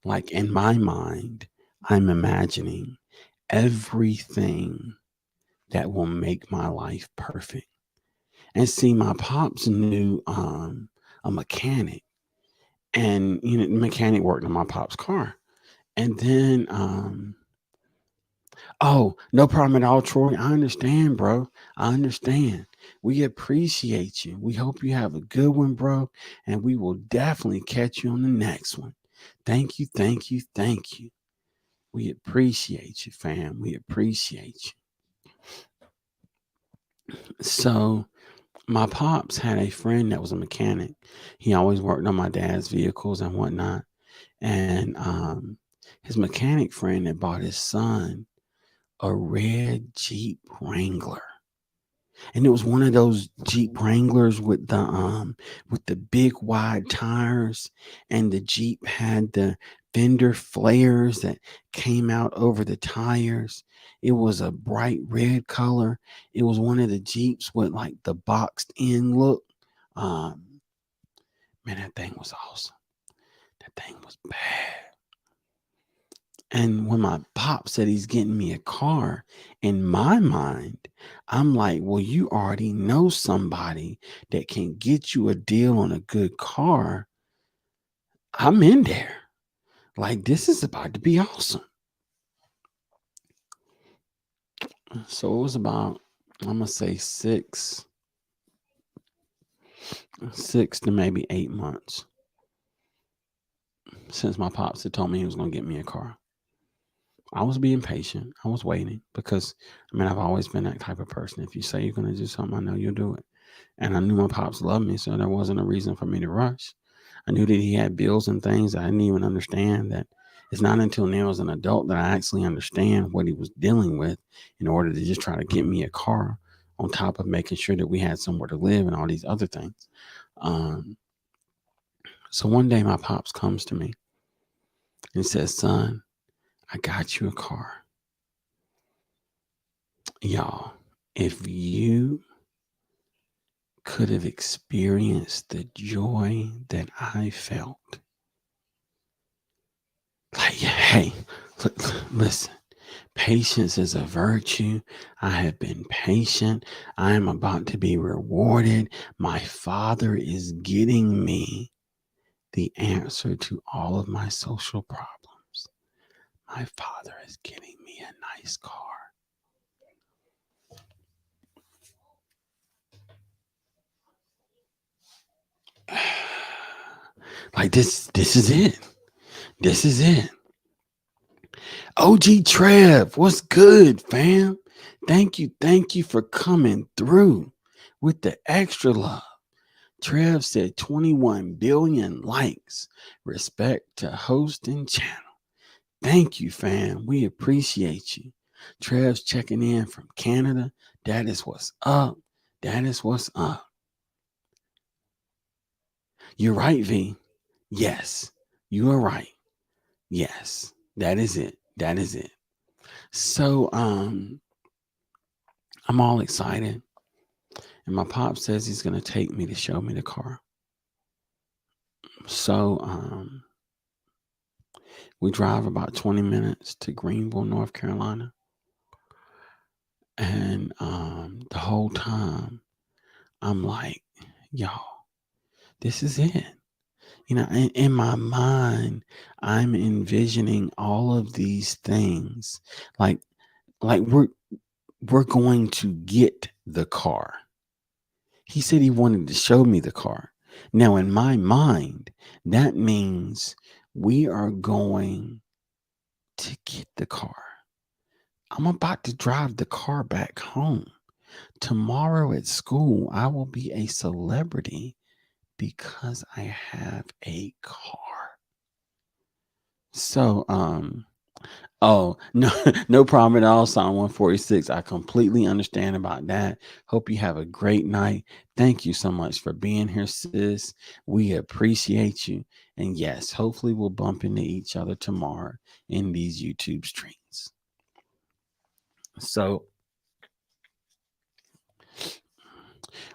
Speaker 1: Like, in my mind, I'm imagining everything that will make my life perfect. And see, my pops knew a mechanic, and the mechanic worked on my pop's car. And then oh, no problem at all, Troy. I understand, bro. I understand. We appreciate you. We hope you have a good one, bro. And we will definitely catch you on the next one. Thank you, thank you, thank you. We appreciate you, fam. We appreciate you. So my pops had a friend that was a mechanic. He always worked on my dad's vehicles and whatnot. And his mechanic friend had bought his son a red Jeep Wrangler. And it was one of those Jeep Wranglers with the big wide tires, and the Jeep had the fender flares that came out over the tires. It was a bright red color. It was one of the Jeeps with like the boxed in look. Um, Man, that thing was awesome. That thing was bad. And when my pop said he's getting me a car, in my mind, I'm like, well, you already know somebody that can get you a deal on a good car. I'm in there. Like, this is about to be awesome. So it was about, I'm going to say 6 to maybe 8 months since my pops had told me he was going to get me a car. I was being patient. I was waiting because, I've always been that type of person. If you say you're going to do something, I know you'll do it. And I knew my pops loved me, so there wasn't a reason for me to rush. I knew that he had bills and things I didn't even understand. That it's not until now as an adult that I actually understand what he was dealing with in order to just try to get me a car on top of making sure that we had somewhere to live and all these other things. So one day my pops comes to me and says, son, I got you a car. Y'all, if you could have experienced the joy that I felt. Like, hey, listen, patience is a virtue. I have been patient. I am about to be rewarded. My Father is getting me the answer to all of my social problems. My Father is getting me a nice car. Like, this is it. This is it. OG Trev, what's good, fam? Thank you for coming through. with the extra love. Trev said 21 billion likes. Respect to host and channel. Thank you, fam. We appreciate you. Trev's checking in from Canada. That is what's up. That is what's up. You're right, V. Yes, you are right. Yes, that is it. That is it. So, I'm all excited, and my pop says he's gonna take me to show me the car. So, we drive about 20 minutes to Greenville, North Carolina, and the whole time I'm like, y'all, this is it. In my mind, I'm envisioning all of these things, like we're going to get the car. He said he wanted to show me the car. Now, in my mind, that means we are going to get the car. I'm about to drive the car back home. Tomorrow at school, I will be a celebrity because I have a car. So, oh, no, no problem at all. Psalm 146. I completely understand about that. Hope you have a great night. Thank you so much for being here, sis. We appreciate you. And yes, hopefully we'll bump into each other tomorrow in these YouTube streams. So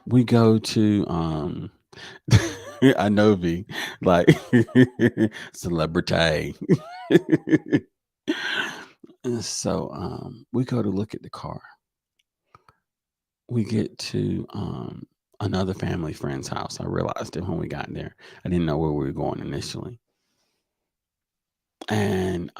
Speaker 1: we go to I know V, like celebrity. So we go to look at the car. We get to another family friend's house. I realized it when we got there. I didn't know where we were going initially. And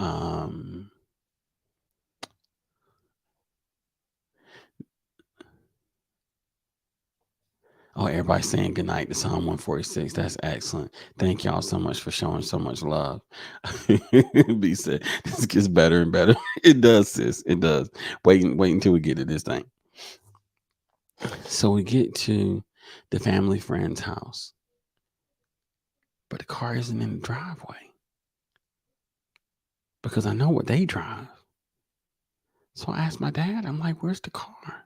Speaker 1: oh, everybody's saying goodnight to Psalm 146. That's excellent. Thank y'all so much for showing so much love. B said, this gets better and better. It does, sis. It does. Wait until we get to this thing. So we get to the family friend's house, but the car isn't in the driveway because I know what they drive. So I asked my dad, I'm like, where's the car?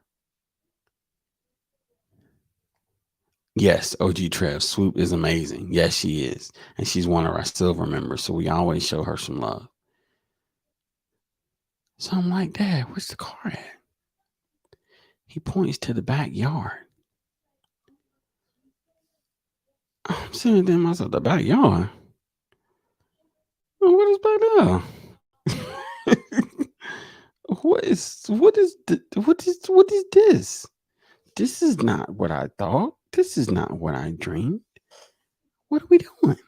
Speaker 1: Yes, OG Trev, Swoop is amazing. Yes, she is. And she's one of our silver members. So we always show her some love. So I'm like, Dad, where's the car at? He points to the backyard. I'm sitting there myself, the backyard? What is back there? What is this? This is not what I thought. This is not what I dreamed. What are we doing?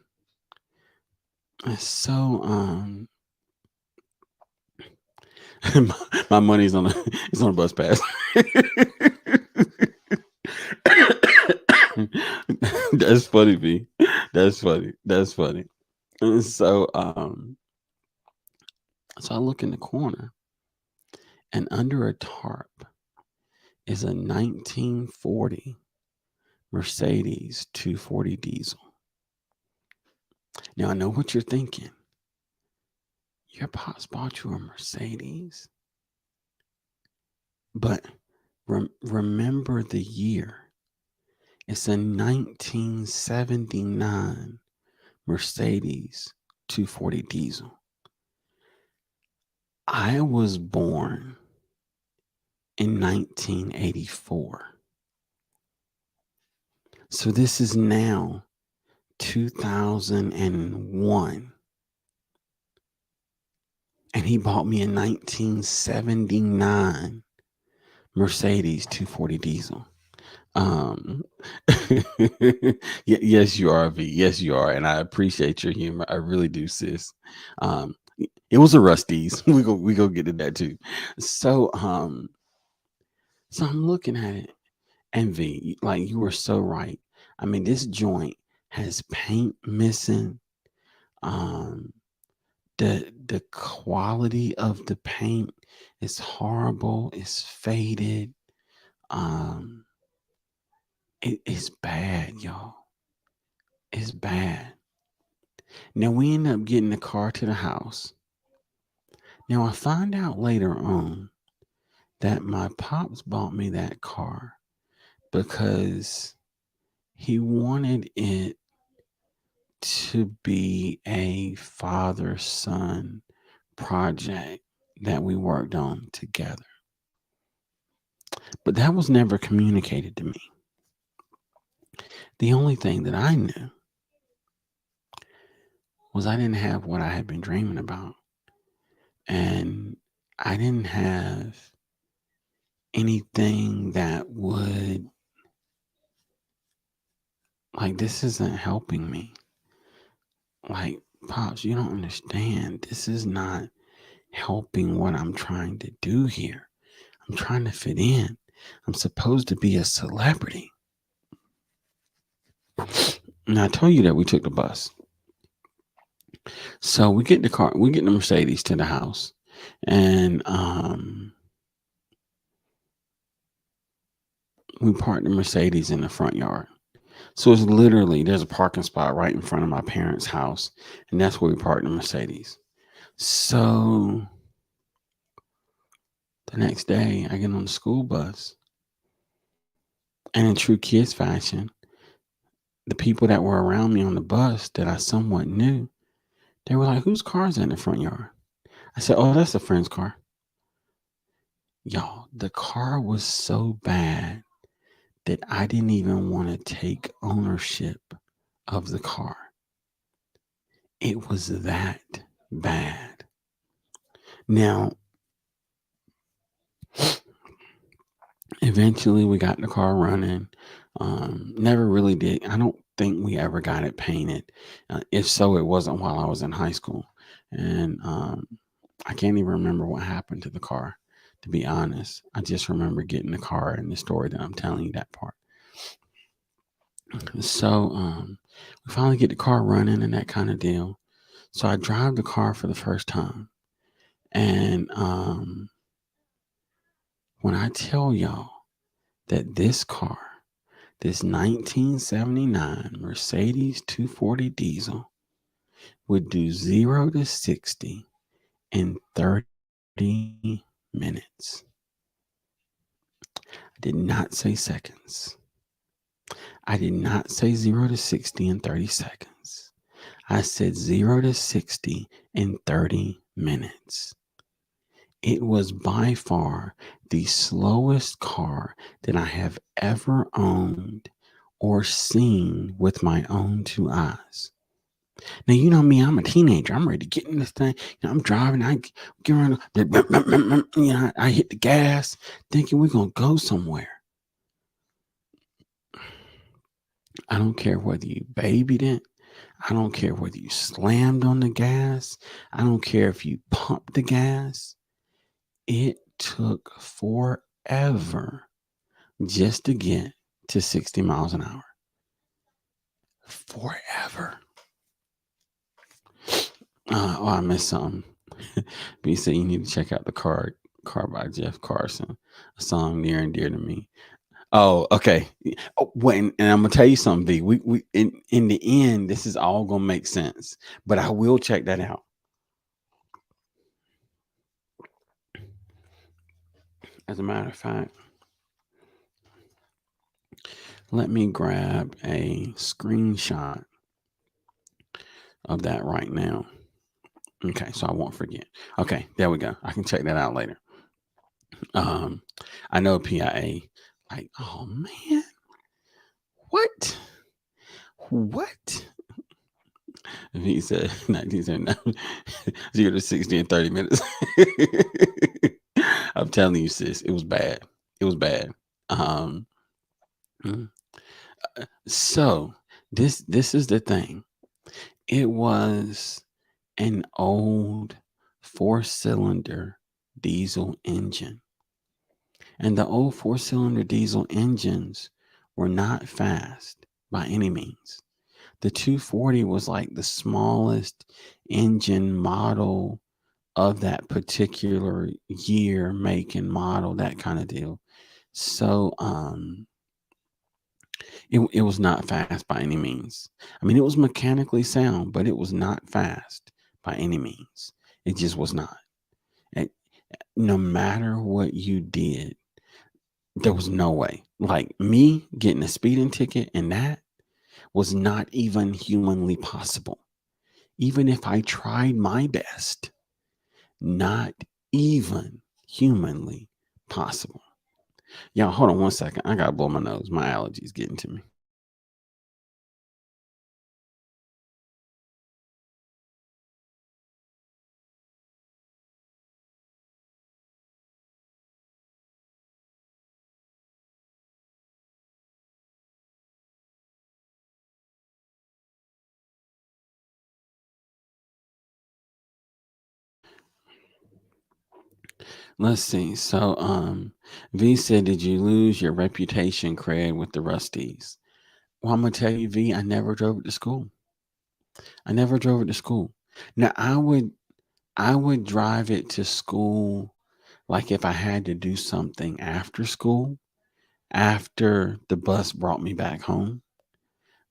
Speaker 1: So my money's on it's on a bus pass. That's funny, V. That's funny. That's funny. And so I look in the corner, and under a tarp is a 1940 Mercedes 240 diesel. Now I know what you're thinking. Your pops bought you a Mercedes, but remember the year. It's a 1979 Mercedes 240 diesel. I was born in 1984. So this is now 2001. And he bought me a 1979 Mercedes 240 diesel. Yes, you are, V. Yes, you are, and I appreciate your humor. I really do, sis. It was a Rusty's. We go get to that too. So I'm looking at it, and V, like you were so right. I mean, this joint has paint missing. The quality of the paint is horrible. It's faded. It's bad, y'all. It's bad. Now we end up getting the car to the house. Now I find out later on that my pops bought me that car because he wanted it to be a father son project that we worked on together. But that was never communicated to me. The only thing that I knew was I didn't have what I had been dreaming about. And I didn't have anything that would, like, this isn't helping me. Like, Pops, you don't understand. This is not helping what I'm trying to do here. I'm trying to fit in. I'm supposed to be a celebrity. And I told you that we took the bus. So we get the Mercedes to the house. And we parked the Mercedes in the front yard. So it's literally, there's a parking spot right in front of my parents' house. And that's where we parked the Mercedes. So the next day, I get on the school bus. And in true kids fashion, the people that were around me on the bus that I somewhat knew, they were like, whose car is in the front yard? I said, oh, that's a friend's car. Y'all, the car was so bad that I didn't even want to take ownership of the car. It was that bad. Now, eventually we got the car running. Never really did. I don't think we ever got it painted. If so, it wasn't while I was in high school. And I can't even remember what happened to the car, to be honest. I just remember getting the car and the story that I'm telling you, that part. So we finally get the car running and that kind of deal. So I drive the car for the first time. And when I tell y'all that this car, this 1979 Mercedes 240 diesel, would do 0 to 60 in 30 minutes. I did not say seconds. I did not say 0 to 60 in 30 seconds. I said 0 to 60 in 30 minutes. It was by far the slowest car that I have ever owned or seen with my own two eyes. Now, you know me, I'm a teenager. I'm ready to get in this thing. I'm driving. I get around. I hit the gas thinking we're going to go somewhere. I don't care whether you babied it. I don't care whether you slammed on the gas. I don't care if you pumped the gas. It took forever just to get to 60 miles an hour. Forever. I missed something. B said you need to check out the car by Jeff Carson, a song near and dear to me. Oh, okay. Oh, and I'm gonna tell you something, B. We in the end, this is all gonna make sense. But I will check that out. As a matter of fact, let me grab a screenshot of that right now. Okay, so I won't forget. Okay, there we go. I can check that out later. I know PIA, like, oh man, what? He said 1979, 0 to 60 in 30 minutes. I'm telling you, sis, it was bad. It was bad. So this is the thing. It was an old 4-cylinder diesel engine. And the old 4-cylinder diesel engines were not fast by any means. The 240 was like the smallest engine model of that particular year, make and model, that kind of deal. So It was not fast by any means. I mean, it was mechanically sound, but it was not fast by any means. It just was not. And no matter what you did, there was no way. Like me getting a speeding ticket and that was not even humanly possible. Even if I tried my best, not even humanly possible. Y'all, hold on one second. I gotta blow my nose. My allergies getting to me. Let's see. So, V said, "Did you lose your reputation cred with the Rusties?" Well, I'm gonna tell you, V, I never drove it to school. I never drove it to school. Now, I would drive it to school, like if I had to do something after school, after the bus brought me back home.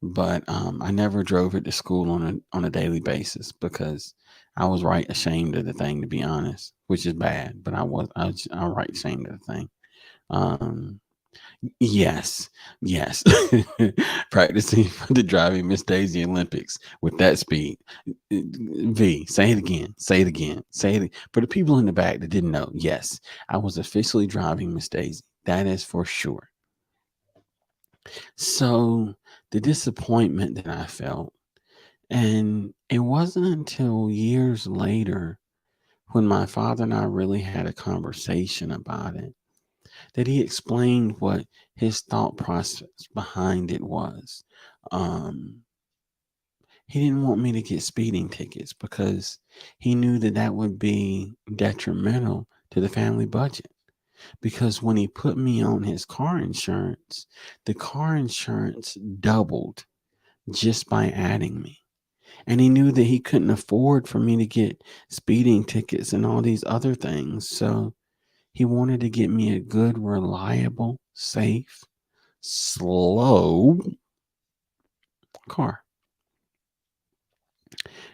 Speaker 1: But I never drove it to school on a daily basis because I was right ashamed of the thing, to be honest, which is bad. But I was right ashamed of the thing. Um, yes, yes, practicing for the driving Miss Daisy Olympics with that speed. V, say it again, say it again, say it for the people in the back that didn't know. Yes, I was officially driving Miss Daisy. That is for sure. So the disappointment that I felt, and it wasn't until years later when my father and I really had a conversation about it that he explained what his thought process behind it was. Um, he didn't want me to get speeding tickets because he knew that that would be detrimental to the family budget. Because when he put me on his car insurance, the car insurance doubled just by adding me. And he knew that he couldn't afford for me to get speeding tickets and all these other things. So he wanted to get me a good, reliable, safe, slow car.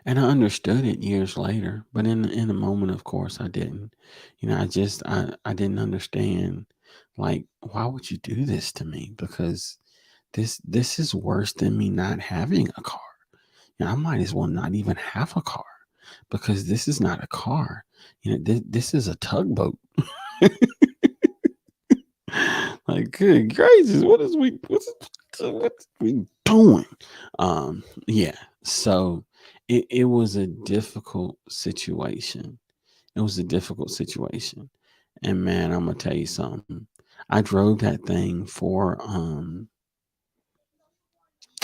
Speaker 1: And I understood it years later, but in a moment, of course, I didn't. I didn't understand. Like, why would you do this to me? Because this is worse than me not having a car. I might as well not even have a car because this is not a car. This is a tugboat. Like, good gracious, what's we doing? Yeah. So it was a difficult situation. It was a difficult situation. And man, I'm gonna tell you something. I drove that thing for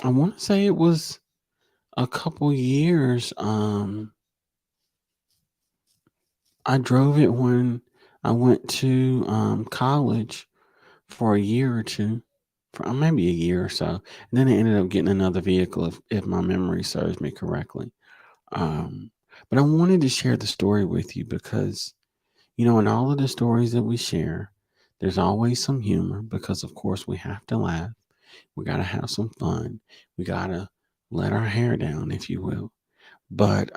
Speaker 1: I want to say it was a couple years. I drove it when I went to college for a year or two, for maybe a year or so. And then I ended up getting another vehicle, if my memory serves me correctly. Um, but I wanted to share the story with you because, in all of the stories that we share, there's always some humor because, of course, we have to laugh. We got to have some fun. We got to let our hair down, if you will. But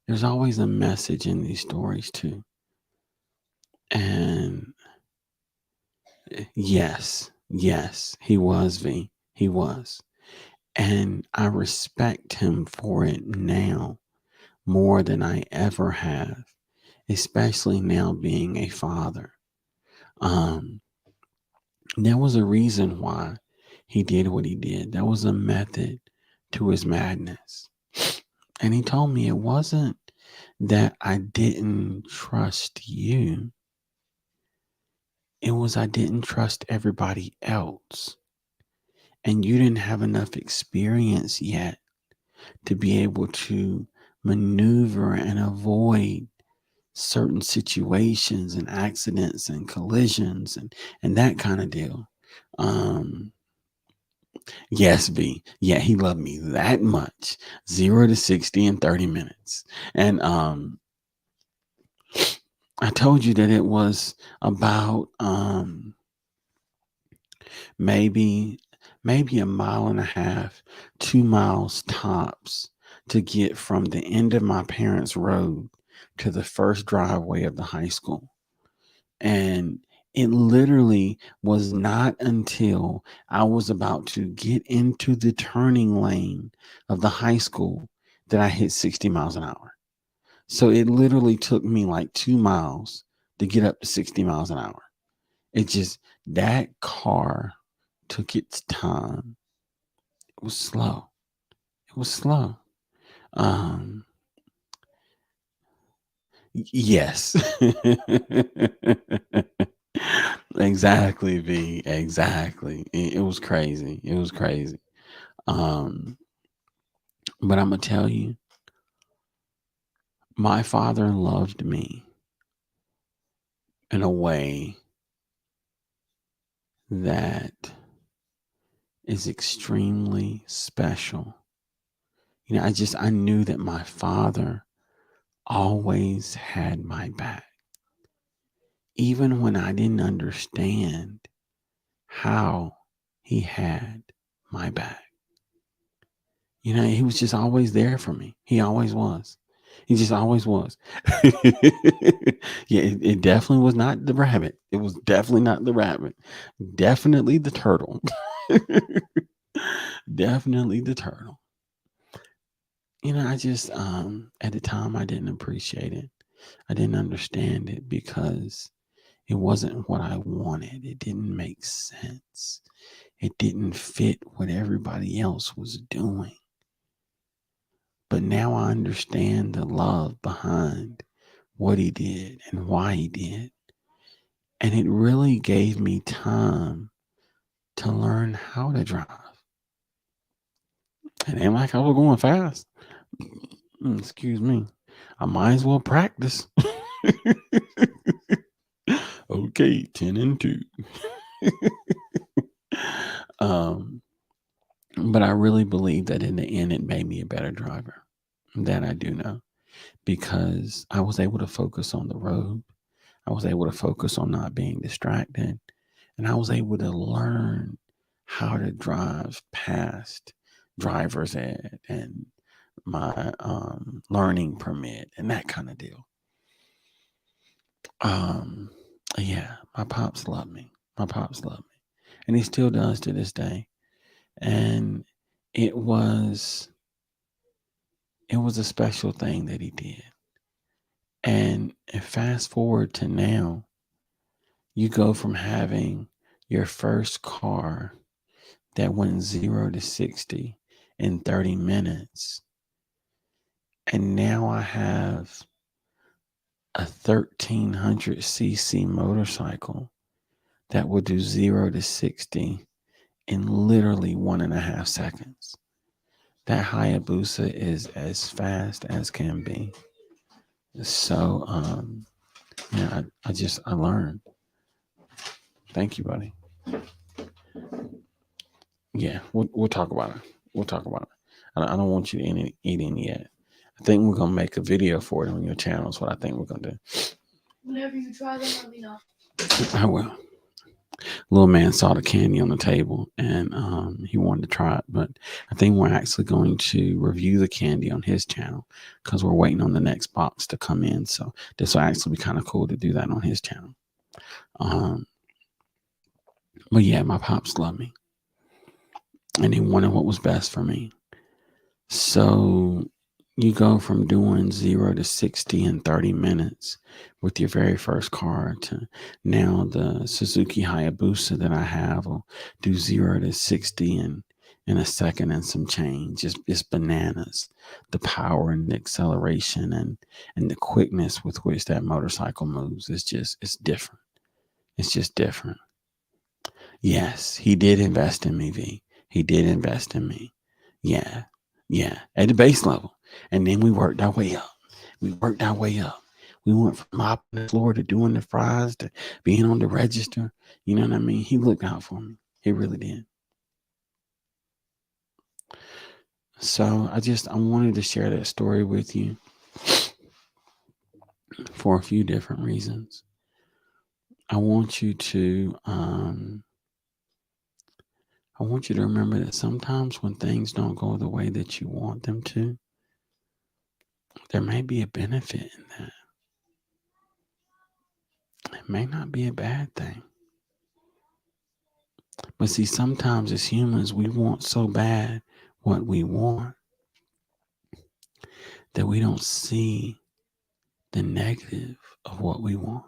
Speaker 1: there's always a message in these stories, too. And yes, yes, he was V. He was. And I respect him for it now more than I ever have, especially now being a father. Um, there was a reason why he did what he did. There was a method to his madness. And he told me it wasn't that I didn't trust you, it was I didn't trust everybody else. And you didn't have enough experience yet to be able to maneuver and avoid certain situations and accidents and collisions and that kind of deal. Um, yes, B. Yeah, he loved me that much. 0 to 60 in 30 minutes. And I told you that it was about maybe maybe a mile and a half, 2 miles tops to get from the end of my parents' road to the first driveway of the high school. And it literally was not until I was about to get into the turning lane of the high school that I hit 60 miles an hour. So it literally took me like 2 miles to get up to 60 miles an hour. It just, that car took its time. It was slow. It was slow. Um, yes. Exactly, V. Exactly. It was crazy. It was crazy. Um, but I'm gonna tell you, my father loved me in a way that is extremely special. I knew that my father always had my back, even when I didn't understand how he had my back. He was just always there for me. He always was. He just always was. Yeah, it definitely was not the rabbit. It was definitely not the rabbit. Definitely the turtle. Definitely the turtle. I just at the time I didn't appreciate it. I didn't understand it because it wasn't what I wanted. It didn't make sense. It didn't fit what everybody else was doing. But now I understand the love behind what he did and why he did. And it really gave me time to learn how to drive. It ain't like I was going fast. Excuse me. I might as well practice. Okay, 10 and 2. um, but I really believe that in the end, it made me a better driver. That I do know, because I was able to focus on the road. I was able to focus on not being distracted. And I was able to learn how to drive past driver's ed and my learning permit and that kind of deal. Um, yeah, my pops loved me. My pops loved me, and he still does to this day. And it was it was a special thing that he did. And fast forward to now, you go from having your first car that went 0 to 60 in 30 minutes. And now I have a 1300cc motorcycle that will do 0 to 60 in literally 1.5 seconds. That Hayabusa is as fast as can be. So, I learned. Thank you, buddy. Yeah, we'll talk about it. We'll talk about it. I don't want you to eat any yet. I think we're gonna make a video for it on your channel. Is what I think we're gonna do.
Speaker 2: Whenever you try them, let me know.
Speaker 1: I will. Little man saw the candy on the table and he wanted to try it, but I think we're actually going to review the candy on his channel because we're waiting on the next box to come in. So this will actually be kind of cool to do that on his channel. Um, but yeah, my pops love me and he wanted what was best for me. So you go from doing 0 to 60 in 30 minutes with your very first car to now the Suzuki Hayabusa that I have will do 0 to 60 in a second and some change. It's bananas. The power and the acceleration and the quickness with which that motorcycle moves. It's different. It's just different. Yes, he did invest in me, V. He did invest in me. Yeah. Yeah. At the base level. And then we worked our way up. We worked our way up. We went from mopping the floor to doing the fries to being on the register. You know what I mean? He looked out for me. He really did. So I wanted to share that story with you for a few different reasons. I want you to I want you to remember that sometimes when things don't go the way that you want them to, there may be a benefit in that. It may not be a bad thing. But see, sometimes as humans, we want so bad what we want that we don't see the negative of what we want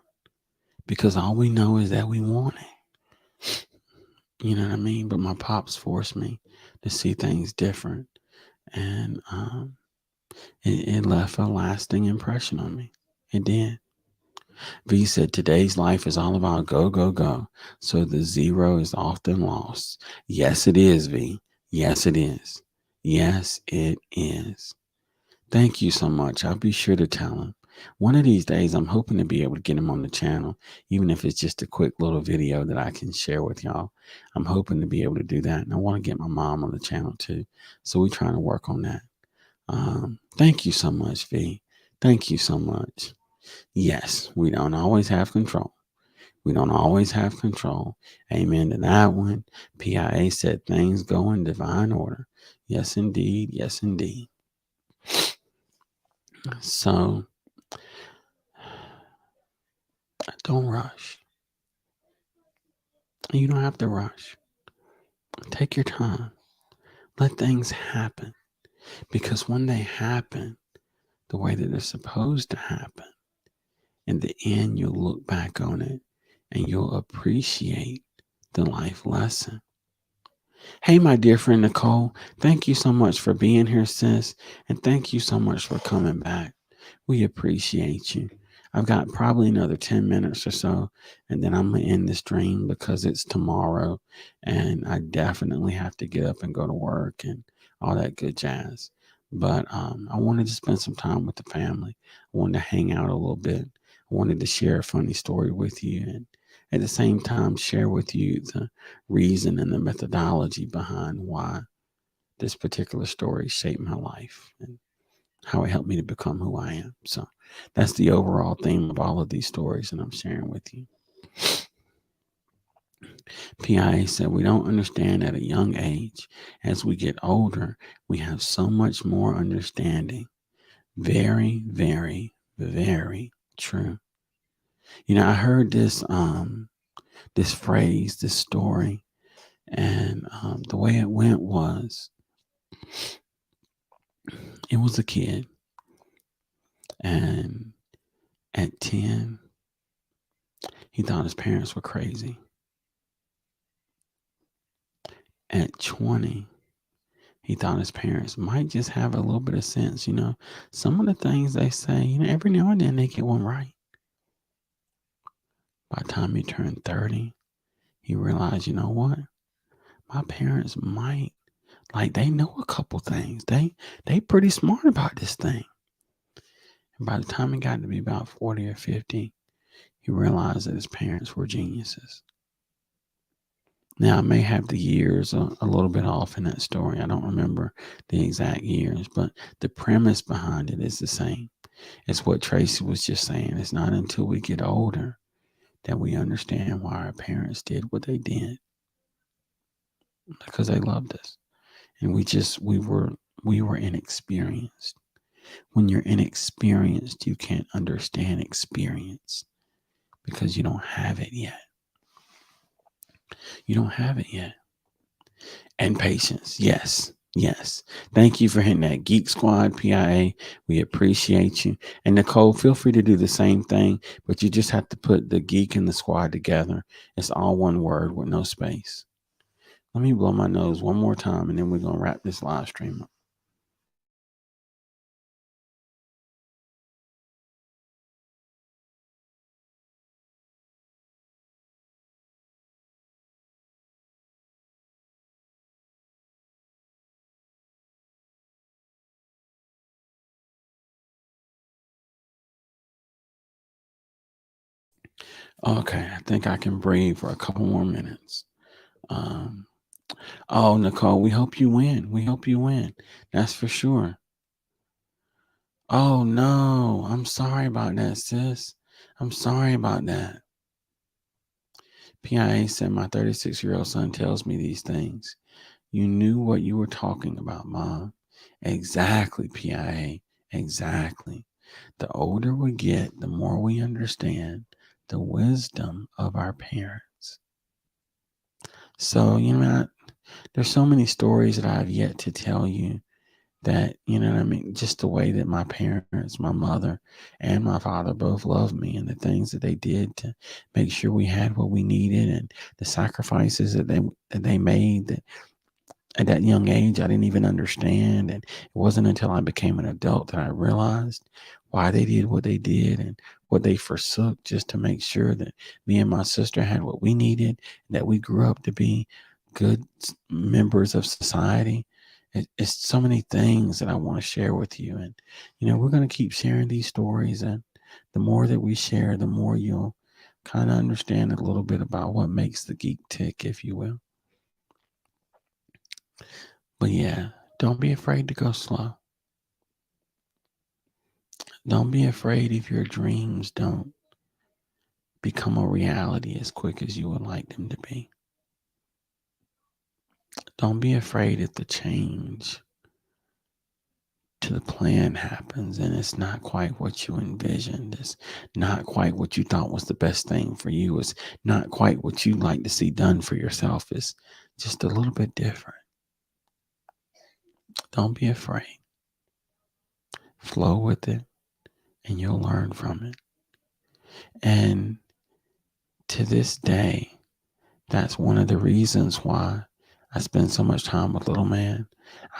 Speaker 1: because all we know is that we want it. You know what I mean? But my pops forced me to see things different, and it left a lasting impression on me. It did. V said today's life is all about go, go, go. So the zero is often lost. Yes, it is, V. Yes, it is. Yes, it is. Thank you so much. I'll be sure to tell him. One of these days, I'm hoping to be able to get him on the channel, even if it's just a quick little video that I can share with y'all. I'm hoping to be able to do that. And I want to get my mom on the channel too. So we're trying to work on that. Thank you so much, V. Thank you so much. Yes, we don't always have control. We don't always have control. Amen to that one. PIA said things go in divine order. Yes, indeed. Yes, indeed. So don't rush. You don't have to rush. Take your time. Let things happen. Because when they happen the way that they're supposed to happen, in the end, you'll look back on it and you'll appreciate the life lesson. Hey, my dear friend Nicole, thank you so much for being here, sis. And thank you so much for coming back. We appreciate you. I've got probably another 10 minutes or so, and then I'm going to end the stream because it's tomorrow, and I definitely have to get up and go to work and all that good jazz. But I wanted to spend some time with the family. I wanted to hang out a little bit. I wanted to share a funny story with you, and at the same time, share with you the reason and the methodology behind why this particular story shaped my life and how it helped me to become who I am. So that's the overall theme of all of these stories that I'm sharing with you. PIA said, we don't understand at a young age. As we get older, we have so much more understanding. Very, very, very true. You know, I heard this phrase, this story, and the way it went was, it was a kid, and at 10, he thought his parents were crazy. At 20, he thought his parents might just have a little bit of sense. You know, some of the things they say, you know, every now and then they get one right. By the time he turned 30, he realized, you know what? My parents might, like, they know a couple things. They pretty smart about this thing. And by the time he got to be about 40 or 50, he realized that his parents were geniuses. Now, I may have the years a little bit off in that story. I don't remember the exact years, but the premise behind it is the same. It's what Tracy was just saying. It's not until we get older that we understand why our parents did what they did, because they loved us. And we were inexperienced. When you're inexperienced, you can't understand experience because you don't have it yet. You don't have it yet. And patience. Yes. Yes. Thank you for hitting that Geek Squad PIA. We appreciate you. And Nicole, feel free to do the same thing, but you just have to put the geek and the squad together. It's all one word with no space. Let me blow my nose one more time, and then we're going to wrap this live stream up. Okay, I think I can breathe for a couple more minutes. Oh, Nicole, we hope you win. We hope you win. That's for sure. Oh, no. I'm sorry about that, sis. I'm sorry about that. PIA said, my 36-year-old son tells me these things. You knew what you were talking about, Mom. Exactly, PIA. Exactly. The older we get, the more we understand the wisdom of our parents. So, there's so many stories that I've yet to tell you that, just the way that my parents, my mother, and my father both loved me and the things that they did to make sure we had what we needed and the sacrifices that they made that at that young age I didn't even understand. And it wasn't until I became an adult that I realized why they did what they did and what they forsook just to make sure that me and my sister had what we needed, that we grew up to be good members of society. It's so many things that I want to share with you. And, we're going to keep sharing these stories. And the more that we share, the more you'll kind of understand a little bit about what makes the geek tick, if you will. But yeah, don't be afraid to go slow. Don't be afraid if your dreams don't become a reality as quick as you would like them to be. Don't be afraid if the change to the plan happens and it's not quite what you envisioned. It's not quite what you thought was the best thing for you. It's not quite what you'd like to see done for yourself. It's just a little bit different. Don't be afraid. Flow with it and you'll learn from it. And to this day, that's one of the reasons why I spend so much time with little man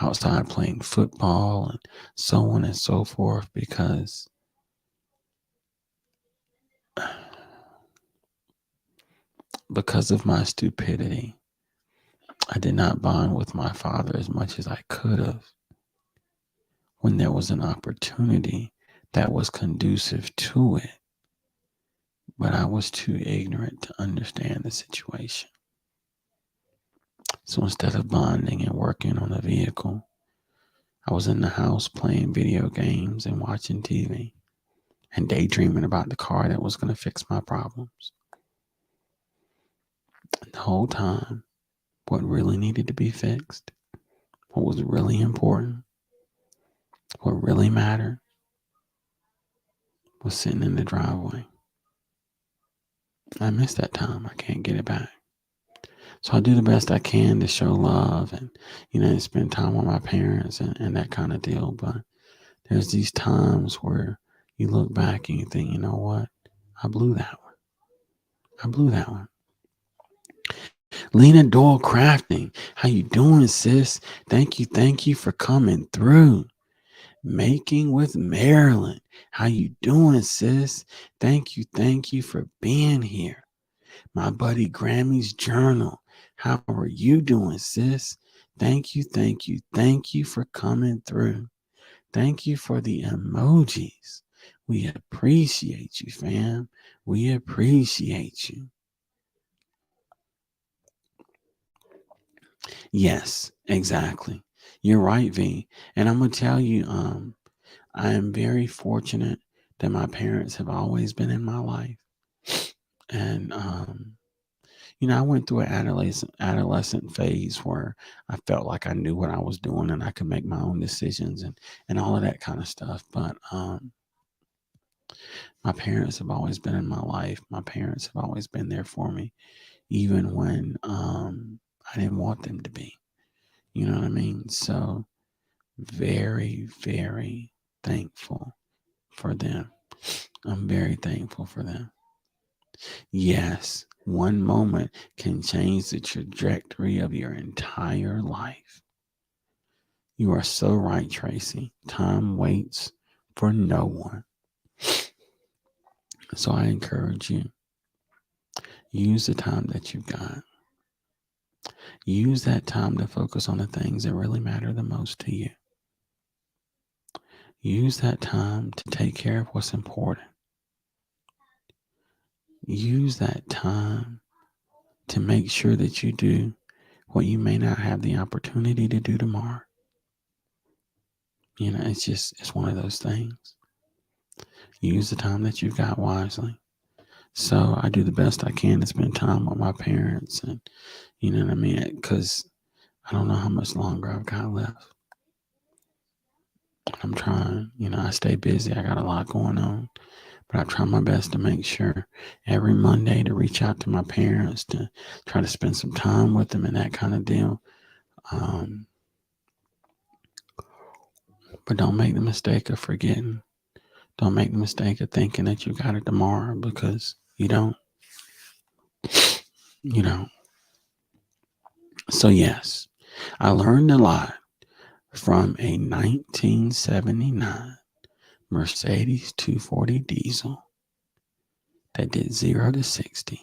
Speaker 1: outside playing football and so on and so forth, because of my stupidity, I did not bond with my father as much as I could have when there was an opportunity that was conducive to it, but I was too ignorant to understand the situation. So instead of bonding and working on a vehicle, I was in the house playing video games and watching TV and daydreaming about the car that was going to fix my problems. And the whole time, what really needed to be fixed, what was really important, what really mattered, was sitting in the driveway. I miss that time. I can't get it back. So I do the best I can to show love and, spend time with my parents and that kind of deal. But there's these times where you look back and you think, you know what? I blew that one. I blew that one. Lena Doyle Crafting, how you doing, sis? Thank you for coming through. Making with Marilyn, how you doing, sis? Thank you for being here. My buddy Grammy's Journal, how are you doing, sis? Thank you for coming through. Thank you for the emojis. We appreciate you, fam. We appreciate you. Yes, exactly. You're right, V. And I'm gonna tell you, I am very fortunate that my parents have always been in my life. And I went through an adolescent phase where I felt like I knew what I was doing and I could make my own decisions and all of that kind of stuff. But my parents have always been in my life. My parents have always been there for me, even when I didn't want them to be. You know what I mean? So very, very thankful for them. I'm very thankful for them. Yes, one moment can change the trajectory of your entire life. You are so right, Tracy. Time waits for no one. So I encourage you, use the time that you've got. Use that time to focus on the things that really matter the most to you. Use that time to take care of what's important. Use that time to make sure that you do what you may not have the opportunity to do tomorrow. It's one of those things. Use the time that you've got wisely. So I do the best I can to spend time with my parents, and you know what I mean? Because I don't know how much longer I've got left. I'm trying, I stay busy. I got a lot going on, but I try my best to make sure every Monday to reach out to my parents to try to spend some time with them and that kind of deal. Um, but don't make the mistake of forgetting. Don't make the mistake of thinking that you got it tomorrow because you don't. You know. So yes, I learned a lot from a 1979 Mercedes 240 diesel that did 0 to 60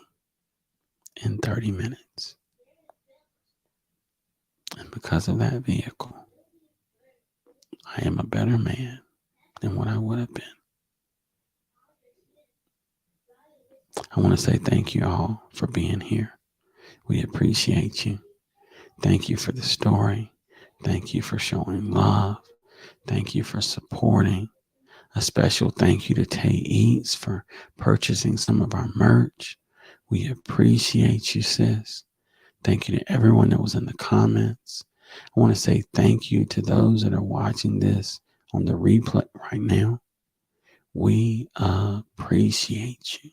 Speaker 1: in 30 minutes. And because of that vehicle, I am a better man than what I would have been. I want to say thank you all for being here. We appreciate you. Thank you for the story. Thank you for showing love. Thank you for supporting. A special thank you to Tay Eats for purchasing some of our merch. We appreciate you, sis. Thank you to everyone that was in the comments. I want to say thank you to those that are watching this on the replay right now. We appreciate you.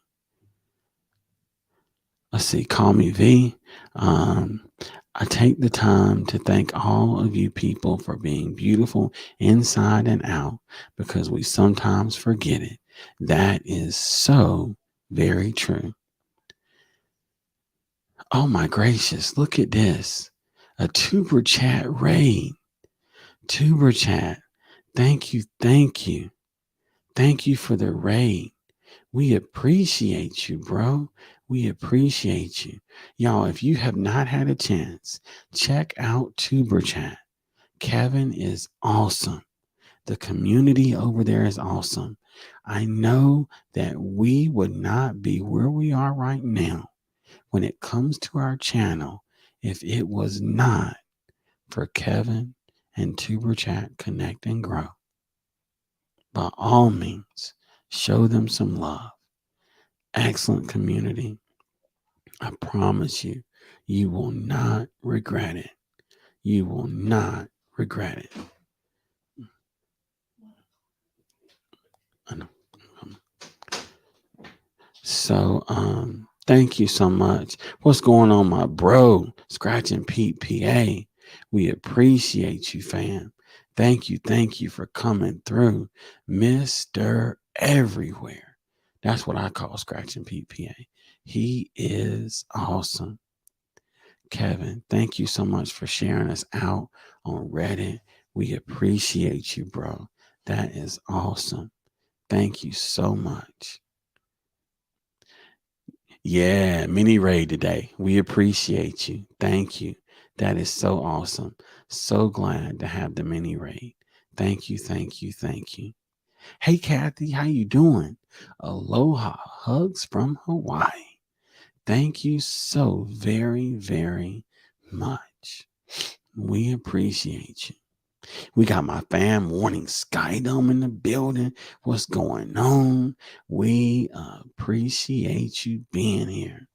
Speaker 1: Let's see, call me V. Um, I take the time to thank all of you people for being beautiful inside and out because we sometimes forget it. That is so very true. Oh my gracious, look at this. A tuber chat raid. Tuber chat. Thank you, thank you. Thank you for the raid. We appreciate you, bro. We appreciate you. Y'all, if you have not had a chance, check out Tuber Chat. Kevin is awesome. The community over there is awesome. I know that we would not be where we are right now when it comes to our channel if it was not for Kevin and Tuber Chat Connect and Grow. By all means, show them some love. Excellent community. I promise you, you will not regret it. You will not regret it. I know. So, thank you so much. What's going on, my bro? Scratching Pete PA. We appreciate you, fam. Thank you for coming through, Mr. Everywhere. That's what I call Scratching Pete PA. He is awesome. Kevin, thank you so much for sharing us out on Reddit. We appreciate you, bro. That is awesome. Thank you so much. Yeah, mini raid today. We appreciate you. Thank you. That is so awesome. So glad to have the mini raid. Thank you, thank you, thank you. Hey, Kathy, how you doing? Aloha, hugs from Hawaii. Thank you so very, very much. We appreciate you. We got my fam Warning Skydome in the building. What's going on? We appreciate you being here.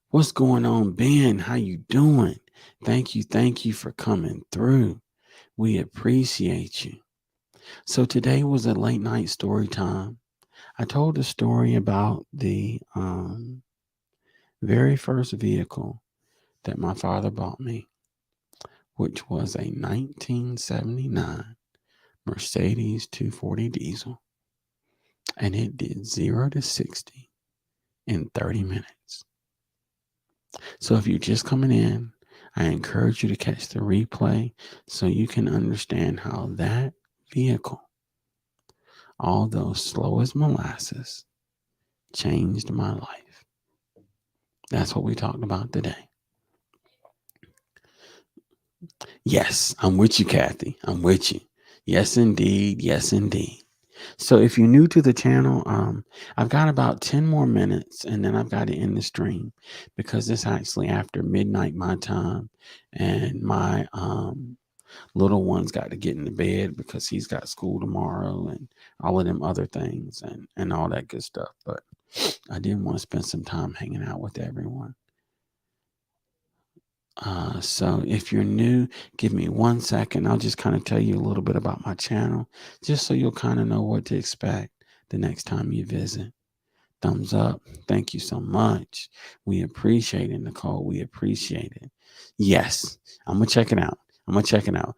Speaker 1: What's going on, Ben? How you doing? Thank you for coming through. We appreciate you. So today was a late night story time. I told a story about the very first vehicle that my father bought me, which was a 1979 Mercedes 240 diesel. And it did 0 to 60 in 30 minutes. So if you're just coming in, I encourage you to catch the replay so you can understand how that vehicle, although slow as molasses, changed my life. That's what we talked about today. Yes, I'm with you, Kathy. I'm with you. Yes, indeed. Yes, indeed. So if you're new to the channel, I've got about 10 more minutes and then I've got to end the stream because it's actually after midnight my time and my little one's got to get into bed because he's got school tomorrow and all of them other things and all that good stuff. But I did want to spend some time hanging out with everyone. So if you're new, give me 1 second. I'll just kind of tell you a little bit about my channel, just so you'll kind of know what to expect the next time you visit. Thumbs up. Thank you so much. We appreciate it, Nicole. We appreciate it. Yes, I'm gonna check it out. I'm gonna check it out.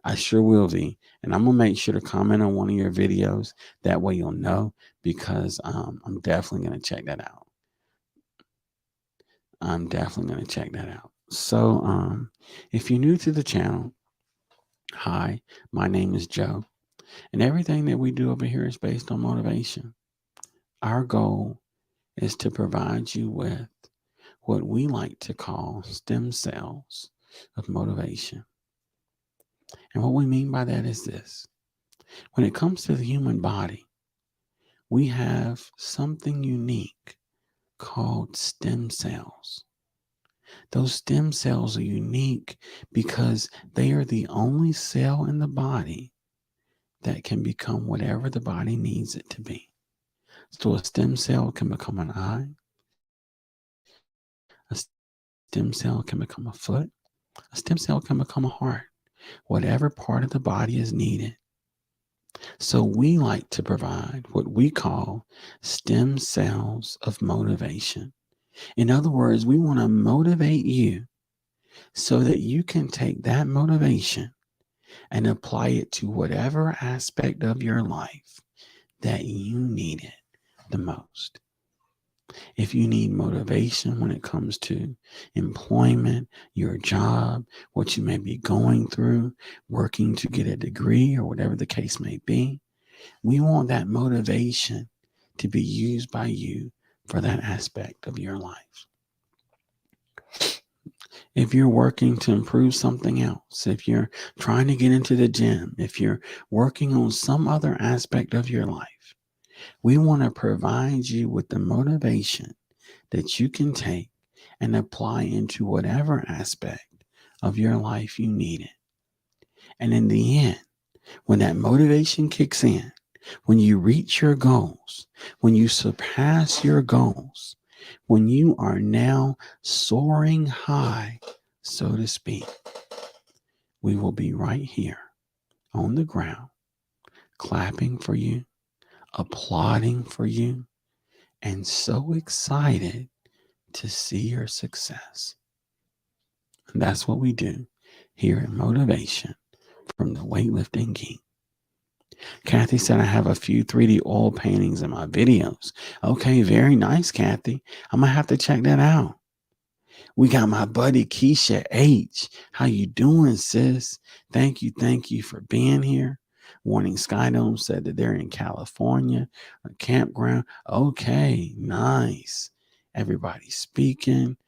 Speaker 1: I sure will be, and I'm gonna make sure to comment on one of your videos. That way you'll know because I'm definitely gonna check that out. I'm definitely gonna check that out. So if you're new to the channel, hi, my name is Joe, and everything that we do over here is based on motivation. Our goal is to provide you with what we like to call stem cells of motivation. And what we mean by that is this: when it comes to the human body, we have something unique called stem cells. Those stem cells are unique because they are the only cell in the body that can become whatever the body needs it to be. So a stem cell can become an eye, a stem cell can become a foot, a stem cell can become a heart, whatever part of the body is needed. So we like to provide what we call stem cells of motivation. In other words, we want to motivate you so that you can take that motivation and apply it to whatever aspect of your life that you need it the most. If you need motivation when it comes to employment, your job, what you may be going through, working to get a degree, or whatever the case may be, we want that motivation to be used by you for that aspect of your life. If you're working to improve something else, if you're trying to get into the gym, if you're working on some other aspect of your life, we want to provide you with the motivation that you can take and apply into whatever aspect of your life you need it. And in the end, when that motivation kicks in, when you reach your goals, when you surpass your goals, when you are now soaring high, so to speak, we will be right here on the ground, clapping for you, applauding for you, and so excited to see your success. And that's what we do here at Motivation from the Weightlifting Geek. Kathy said, I have a few 3D oil paintings in my videos. Okay, very nice, Kathy. I'm going to have to check that out. We got my buddy Keisha H. How you doing, sis? Thank you for being here. Warning Skydome said that they're in California, a campground. Okay, nice. Everybody speaking.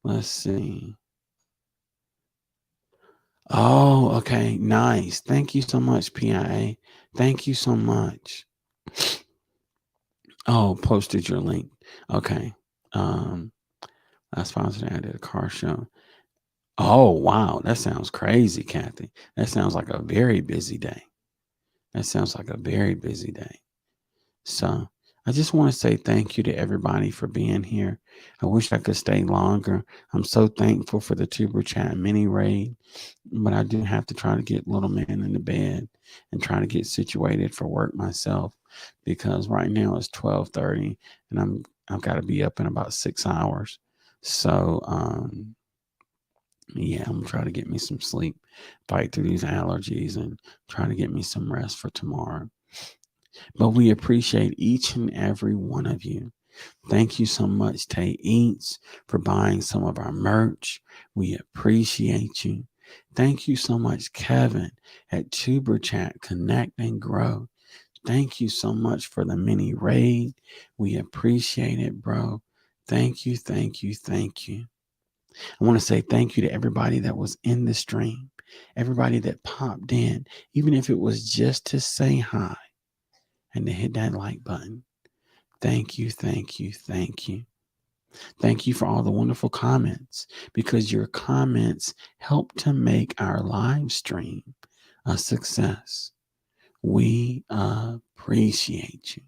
Speaker 1: Let's see. Oh, okay, nice. Thank you so much, PIA. Thank you so much. Oh, posted your link. Okay. Last sponsored I did a car show. Oh, wow. That sounds crazy, Kathy. That sounds like a very busy day. That sounds like a very busy day. So I just want to say thank you to everybody for being here. I wish I could stay longer. I'm so thankful for the Tuber Chat mini raid, but I do have to try to get little man into bed and try to get situated for work myself because right now it's 12:30 and I've got to be up in about 6 hours. So yeah, I'm gonna try to get me some sleep, fight through these allergies, and try to get me some rest for tomorrow. But we appreciate each and every one of you. Thank you so much, Tay Eats, for buying some of our merch. We appreciate you. Thank you so much, Kevin at Tuber Chat Connect and Grow. Thank you so much for the mini raid. We appreciate it, bro. Thank you, thank you, thank you. I want to say thank you to everybody that was in the stream, everybody that popped in, even if it was just to say hi and to hit that like button. Thank you, thank you, thank you. Thank you for all the wonderful comments because your comments help to make our live stream a success. We appreciate you.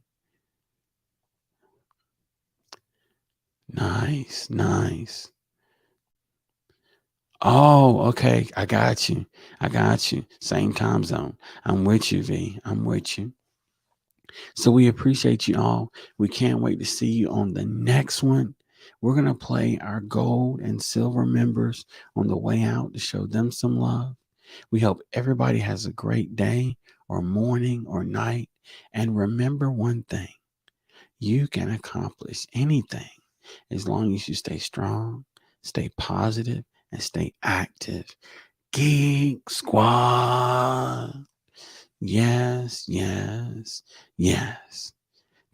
Speaker 1: Nice, nice. Oh, okay. I got you. I got you. Same time zone. I'm with you, V. I'm with you. So we appreciate you all. We can't wait to see you on the next one. We're going to play our gold and silver members on the way out to show them some love. We hope everybody has a great day or morning or night. And remember one thing, you can accomplish anything as long as you stay strong, stay positive, and stay active. Geek Squad. Yes, yes, yes.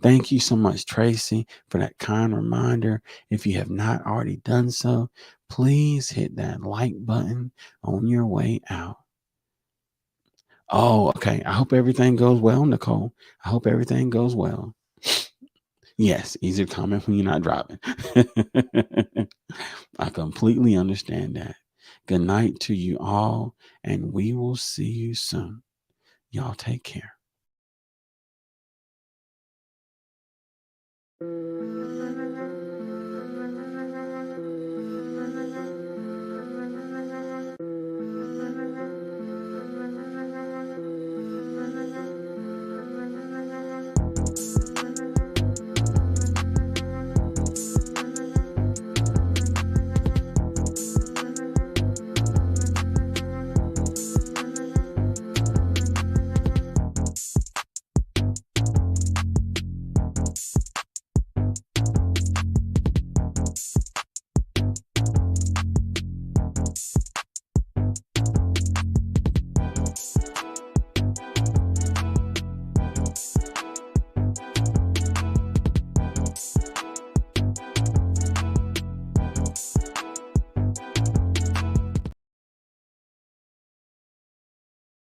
Speaker 1: Thank you so much, Tracy, for that kind reminder. If you have not already done so, please hit that like button on your way out. Oh, okay. I hope everything goes well, Nicole. I hope everything goes well. Yes, easy to comment when you're not driving. I completely understand that. Good night to you all, and we will see you soon. Y'all take care.